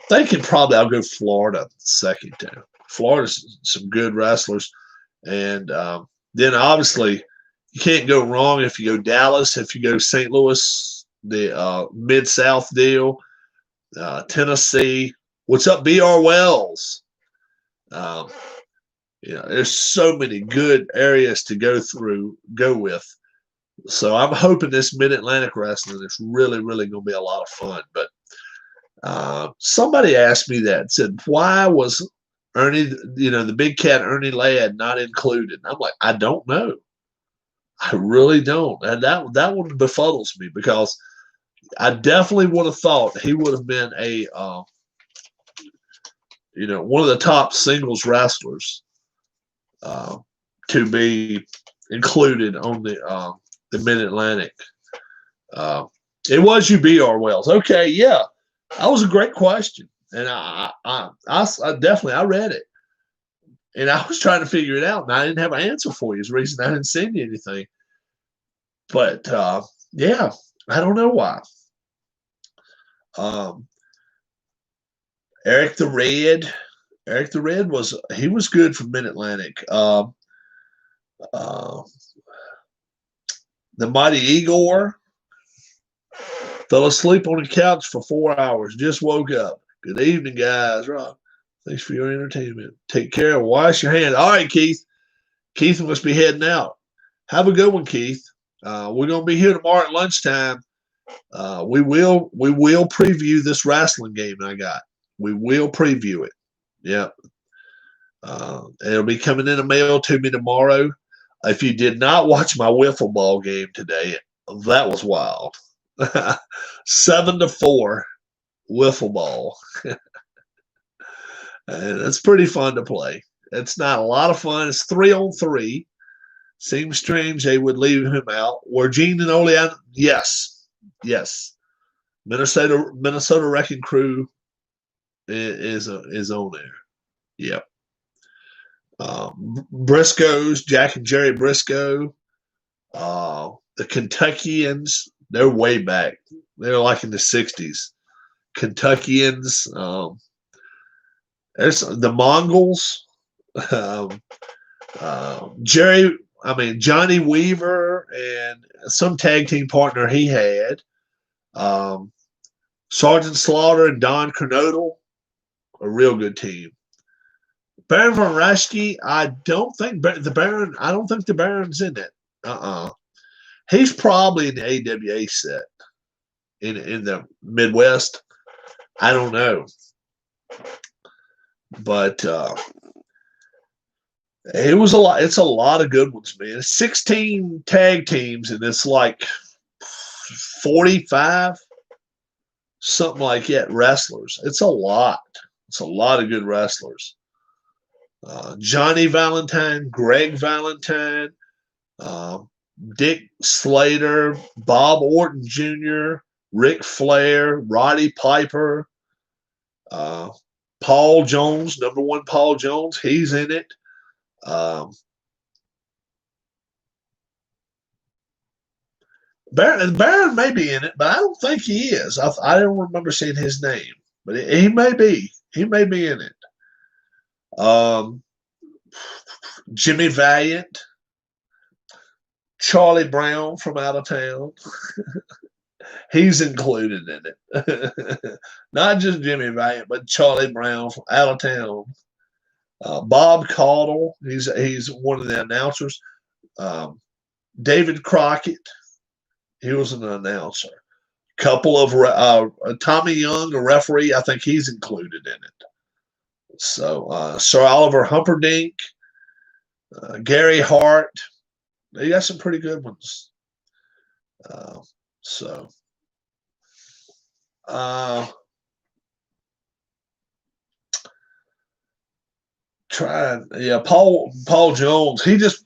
Thinking probably I'll go Florida second time. Florida's some good wrestlers. And then obviously you can't go wrong if you go Dallas, if you go St. Louis, the Mid-South deal, Tennessee. What's up, B.R. Wells? There's so many good areas to go with. So I'm hoping this Mid-Atlantic wrestling is really, really going to be a lot of fun. But somebody asked me that, said, why was Ernie, the Big Cat Ernie Ladd not included? And I'm like, I don't know. I really don't. And that one befuddles me because I definitely would have thought he would have been a, one of the top singles wrestlers to be included on the Mid-Atlantic. It was you, B.R. Wells. Okay, yeah. That was a great question. And I definitely read it. And I was trying to figure it out, and I didn't have an answer for you. It's the reason I didn't send you anything. But, yeah, I don't know why. Eric the Red was good for Mid-Atlantic. The Mighty Igor fell asleep on the couch for 4 hours, just woke up. Good evening, guys. Rob, thanks for your entertainment. Take care. Wash your hands. All right, Keith. Keith must be heading out. Have a good one, Keith. We're going to be here tomorrow at lunchtime. We will preview this wrestling game I got. We will preview it. Yep. It'll be coming in the mail to me tomorrow. If you did not watch my wiffle ball game today, that was wild. 7-4 wiffle ball. And it's pretty fun to play. It's not a lot of fun. It's 3-on-3. Seems strange they would leave him out. Were Gene and Olean? Yes. Minnesota Wrecking Crew is on there. Yep. Briscoes, Jack and Jerry Briscoe. The Kentuckians, they're way back. They're like in the 60s. Kentuckians. There's the Mongols. Johnny Weaver and some tag team partner he had. Sergeant Slaughter and Don Kernodle, a real good team. Baron von Raschke, I don't think the Baron's in it. He's probably in the AWA set in the Midwest. I don't know. But it was a lot. It's a lot of good ones, man. 16 tag teams, and it's like 45, something like that, wrestlers. It's a lot. It's a lot of good wrestlers. Johnny Valentine, Greg Valentine, Dick Slater, Bob Orton Jr., Ric Flair, Roddy Piper, Paul Jones, number one Paul Jones, he's in it. Baron may be in it, but I don't think he is. I don't remember seeing his name, but he may be. He may be in it. Jimmy Valiant, Charlie Brown from out of town. He's included in it. Not just Jimmy Valiant, but Charlie Brown from out of town. Bob Caudle, he's one of the announcers. David Crockett, he was an announcer. Couple of Tommy Young, a referee, I think he's included in it. So Sir Oliver Humperdinck, Gary Hart, they got some pretty good ones. Paul Jones. He just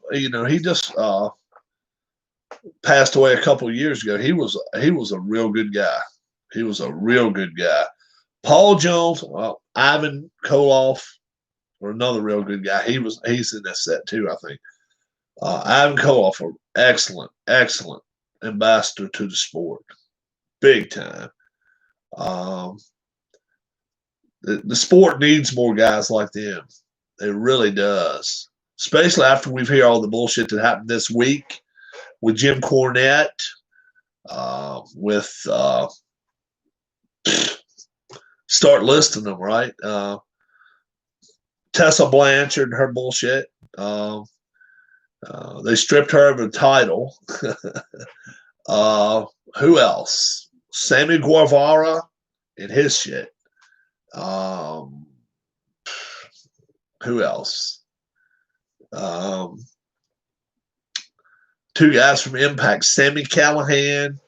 passed away a couple of years ago. He was a real good guy. Paul Jones, Ivan Koloff, or another real good guy. He's in that set too, I think. Ivan Koloff, excellent ambassador to the sport, big time. The sport needs more guys like them. It really does, especially after we've heard all the bullshit that happened this week with Jim Cornette, with start listing them, right? Tessa Blanchard and her bullshit. They stripped her of a title. Who else? Sammy Guevara and his shit. Who else? Two guys from Impact, Sammy Callahan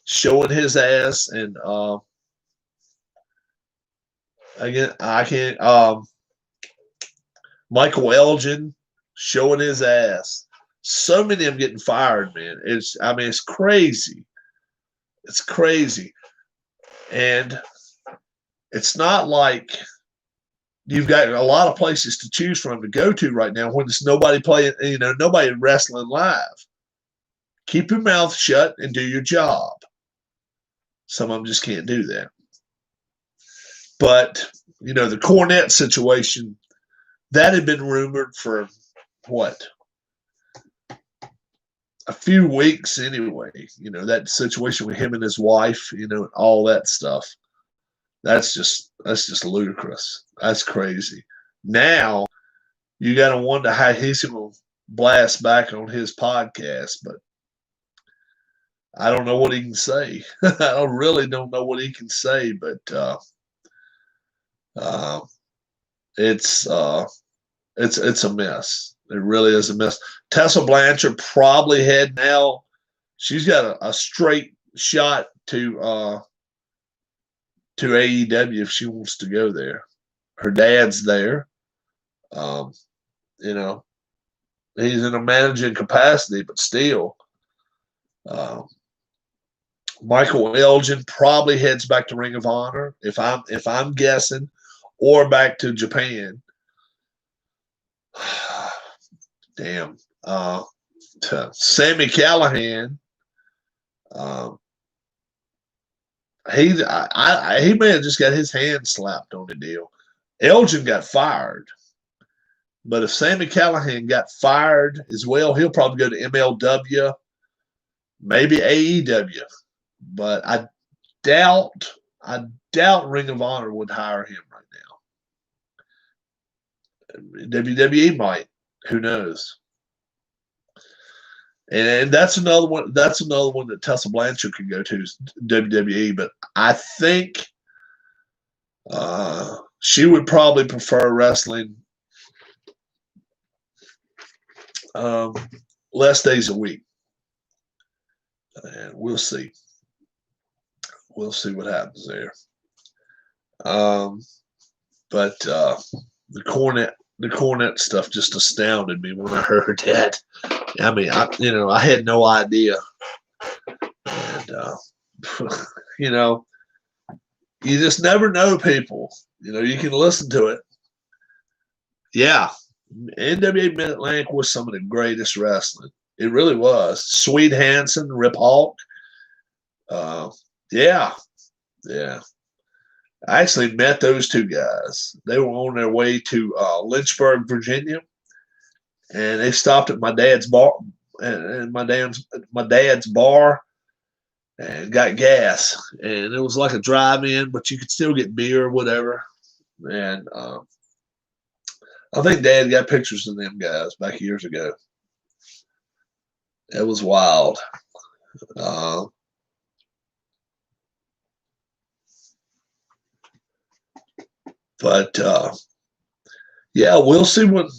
showing his ass, and again, I can't. Michael Elgin showing his ass. So many of them getting fired, man. It's crazy. It's crazy, and it's not like you've got a lot of places to choose from to go to right now when there's nobody playing, nobody wrestling live. Keep your mouth shut and do your job. Some of them just can't do that. But, the Cornette situation, that had been rumored for what? A few weeks anyway. That situation with him and his wife, all that stuff. That's just ludicrous. That's crazy. Now you got to wonder how he's going to blast back on his podcast. But I don't know what he can say. I really don't know what he can say, but uh, it's it's a mess. It really is a mess. Tessa Blanchard probably head now. She's got a straight shot to AEW if she wants to go there. Her dad's there. Um, you know, he's in a managing capacity, but still. Um, Michael Elgin probably heads back to Ring of Honor if I'm guessing, or back to Japan. Damn. Sammy Callahan. Um, he may have just got his hand slapped on the deal. Elgin got fired, but if Sammy Callahan got fired as well, he'll probably go to MLW, maybe AEW. But doubt I doubt Ring of Honor would hire him right now. WWE might. Who knows? And that's another one. That's another one that Tessa Blanchard could go to is WWE. But I think she would probably prefer wrestling less days a week. And we'll see. We'll see what happens there. But the Cornette stuff just astounded me when I heard that. I mean, I had no idea, and you just never know people. You can listen to it. Yeah, NWA Mid-Atlantic was some of the greatest wrestling. It really was. Swede Hansen, Rip Hawk. Yeah. I actually met those two guys. They were on their way to Lynchburg, Virginia, and they stopped at my dad's bar and my dad's bar and got gas. And it was like a drive-in, but you could still get beer or whatever. And I think Dad got pictures of them guys back years ago. It was wild. But yeah, we'll see what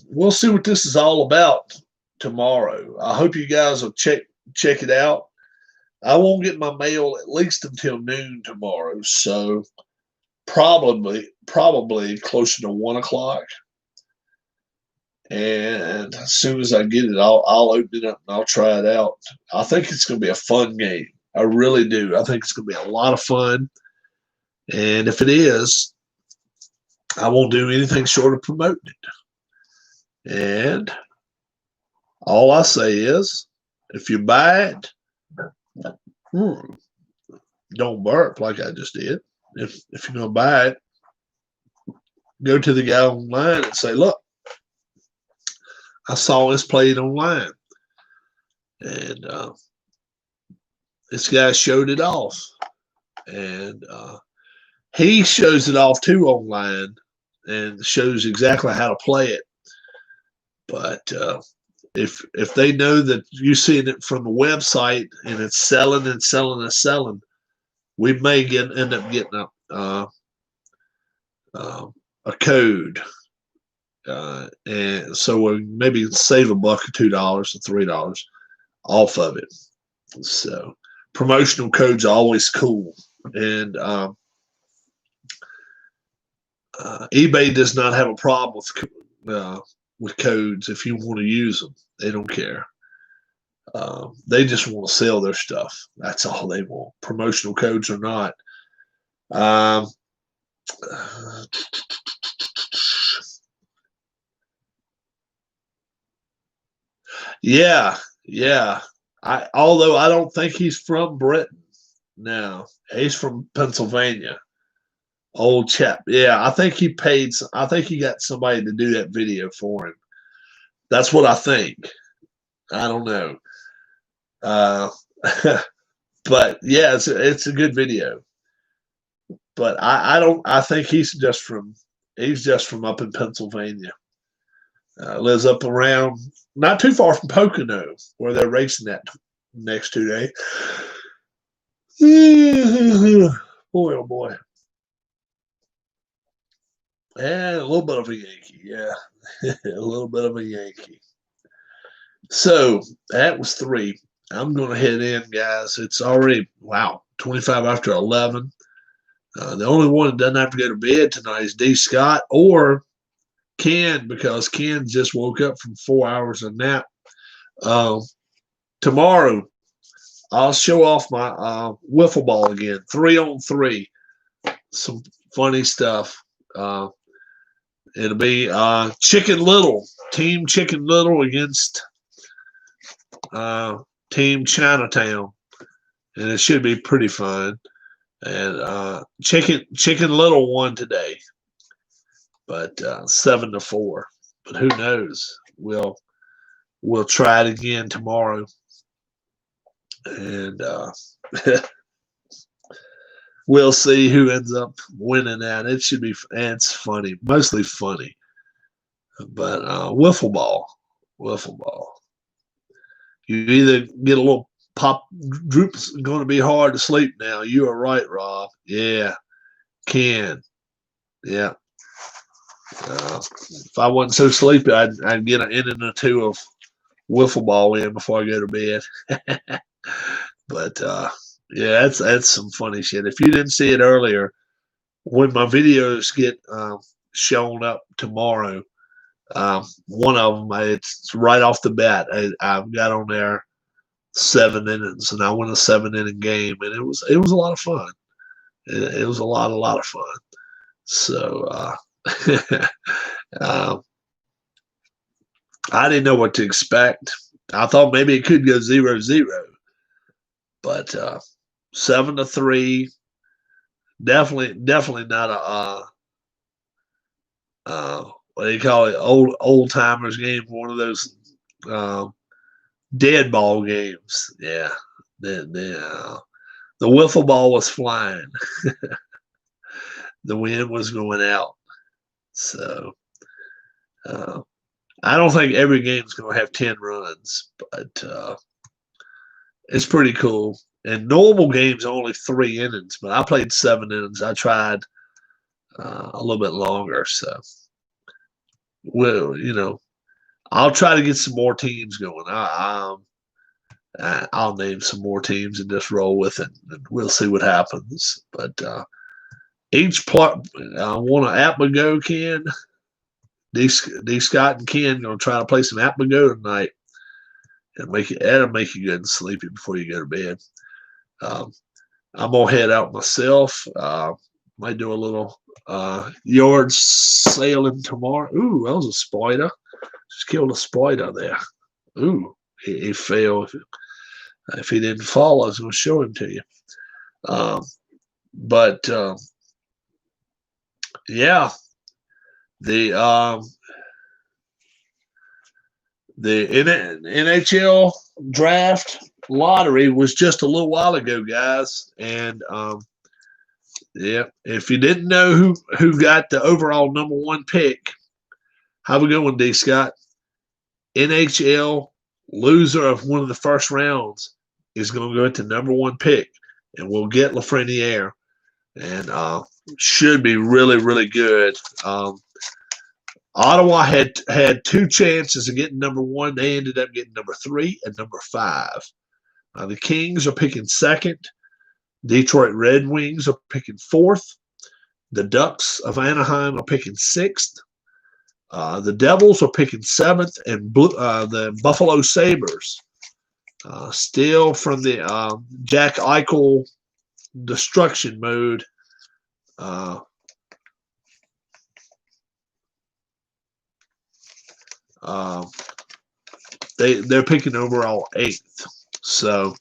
this is all about tomorrow. I hope you guys will check it out. I won't get my mail at least until noon tomorrow, so probably closer to 1:00. And as soon as I get it, I'll open it up and I'll try it out. I think it's going to be a fun game. I really do. I think it's going to be a lot of fun. And if it is, I won't do anything short of promoting it. And all I say is, if you buy it, don't burp like I just did. If you're going to buy it, go to the guy online and say, look, I saw this played online. And this guy showed it off. And he shows it off too online and shows exactly how to play it. But if they know that you're seeing it from the website and it's selling and selling and selling, we may end up getting a code. And so we maybe save $1 or $2 or $3 off of it. So promotional codes are always cool. And eBay does not have a problem with codes if you want to use them. They don't care. They just want to sell their stuff. That's all they want. Promotional codes or not. Yeah. Although I don't think he's from Britain. No, he's from Pennsylvania. Old chap. Yeah, I think he got somebody to do that video for him. That's what I think. I don't know. But yeah, it's a good video. But I think he's just from up in Pennsylvania. Lives up around not too far from Pocono, where they're racing that next 2 days. Boy, oh boy. And a little bit of a Yankee, yeah. A little bit of a Yankee. So that was 3. I'm going to head in, guys. It's already, wow, 25 after 11. The only one that doesn't have to go to bed tonight is D. Scott or Ken, because Ken just woke up from 4 hours of nap. Tomorrow, I'll show off my wiffle ball again, 3-on-3. Some funny stuff. It'll be Chicken Little, Team Chicken Little against Team Chinatown, and it should be pretty fun. And Chicken Little won today, but 7-4. But who knows? We'll try it again tomorrow, and we'll see who ends up winning that. It should be. It's funny, mostly funny, but wiffle ball. You either get a little pop. Droop's going to be hard to sleep now. You are right, Rob. Yeah, Ken. Yeah. If I wasn't so sleepy, I'd get an inning or 2 of wiffle ball in before I go to bed. But yeah, that's some funny shit. If you didn't see it earlier, when my videos get shown up tomorrow, one of them, it's right off the bat. I've got on there 7 innings, and I won a 7-inning game, and it was a lot of fun. It was a lot of fun. So I didn't know what to expect. I thought maybe it could go 0-0, but 7-3, definitely not a what do you call it, old timers game, one of those dead ball games. Yeah, the wiffle ball was flying. The wind was going out. So I don't think every game's going to have 10 runs, but it's pretty cool. And normal games are only 3 innings, but I played 7 innings. I tried a little bit longer. So, well, I'll try to get some more teams going. I'll name some more teams and just roll with it, and we'll see what happens. But each plot, I want to Apple Ken. D. Scott and Ken going to try to play some Apple tonight, and that'll make you good and sleepy before you go to bed. I'm gonna head out myself. Might do a little yard sailing tomorrow. Ooh, that was a spider. Just killed a spider there. Ooh, he fell. If he didn't fall, I was going to show him to you. But yeah, the NHL Draft lottery was just a little while ago, guys, and yeah, if you didn't know who got the overall #1 pick, have a good one, D. Scott. NHL loser of one of the first rounds is going to go into #1 pick, and we'll get Lafreniere, and should be really, really good. Ottawa had 2 chances of getting #1. They ended up getting #3 and #5. The Kings are picking 2nd. Detroit Red Wings are picking 4th. The Ducks of Anaheim are picking 6th. The Devils are picking 7th, and the Buffalo Sabres, still from the Jack Eichel destruction mode, they're picking overall 8th. So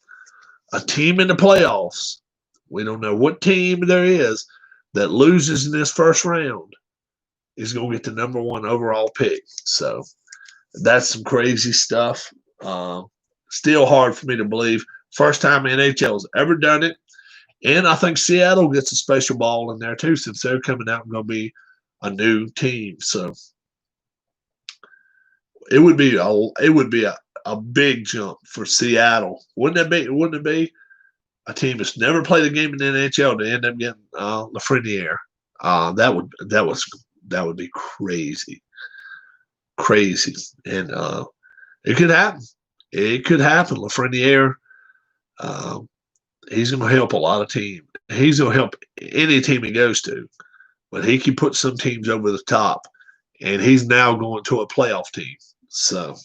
a team in the playoffs, we don't know what team there is that loses in this first round is going to get the #1 overall pick. So that's some crazy stuff. Still hard for me to believe. First time NHL's ever done it. And I think Seattle gets a special ball in there too, since they're coming out and going to be a new team. So it would be a big jump for Seattle. Wouldn't it be? a team that's never played a game in the NHL to end up getting Lafreniere. That would be crazy, crazy, and it could happen. It could happen. Lafreniere, uh, he's going to help a lot of teams. He's going to help any team he goes to, but he can put some teams over the top, and he's now going to a playoff team. So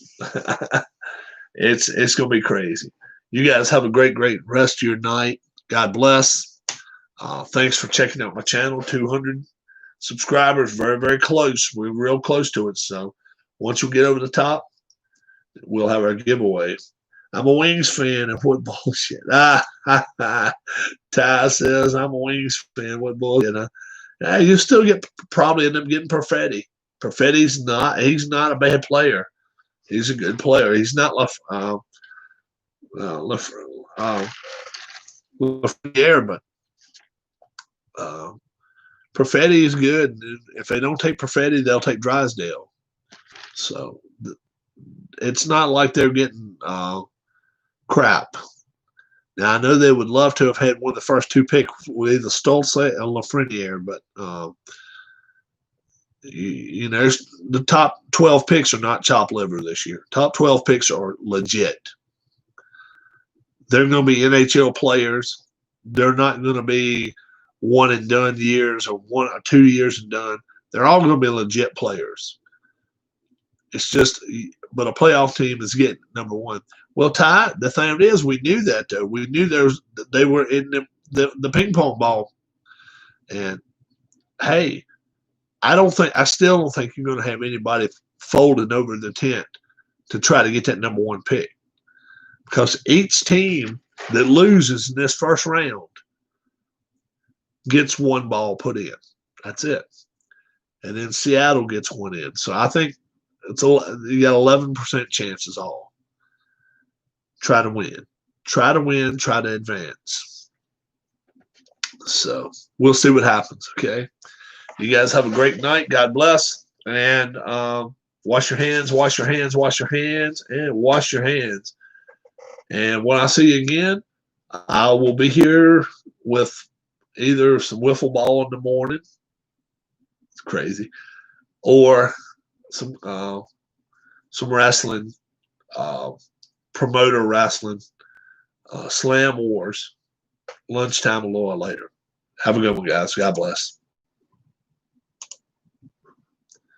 it's going to be crazy. You guys have a great rest of your night. God bless. Thanks for checking out my channel. 200 subscribers, very close. We're real close to it. So once we get over the top, we'll have our giveaway. I'm a Wings fan, and what bullshit. Ty says I'm a Wings fan. What bullshit. You still probably end up getting Perfetti. Perfetti's he's not a bad player. He's a good player. He's not Lafreniere, but Perfetti is good. If they don't take Perfetti, they'll take Drysdale. So it's not like they're getting crap. Now I know they would love to have had one of the first two picks with either Stoltz or Lafreniere, but you know, the top 12 picks are not chopped liver this year. Top 12 picks are legit. They're going to be NHL players. They're not going to be one and done years or 1 or 2 years and done. They're all going to be legit players. It's just, but a playoff team is getting number one. Well, Ty, the thing is, we knew that though. We knew they were in the ping pong ball, and hey, I still don't think you're going to have anybody folding over the tent to try to get that number one pick, because each team that loses in this first round gets one ball put in. That's it, and then Seattle gets one in. So I think you got 11% chances all. Try to win. Try to advance. So we'll see what happens, okay? You guys have a great night. God bless. And wash your hands, wash your hands, wash your hands, and wash your hands. And when I see you again, I will be here with either some wiffle ball in the morning. It's crazy. Or some wrestling, promoter wrestling, Slam Wars, lunchtime a little later. Have a good one, guys. God bless.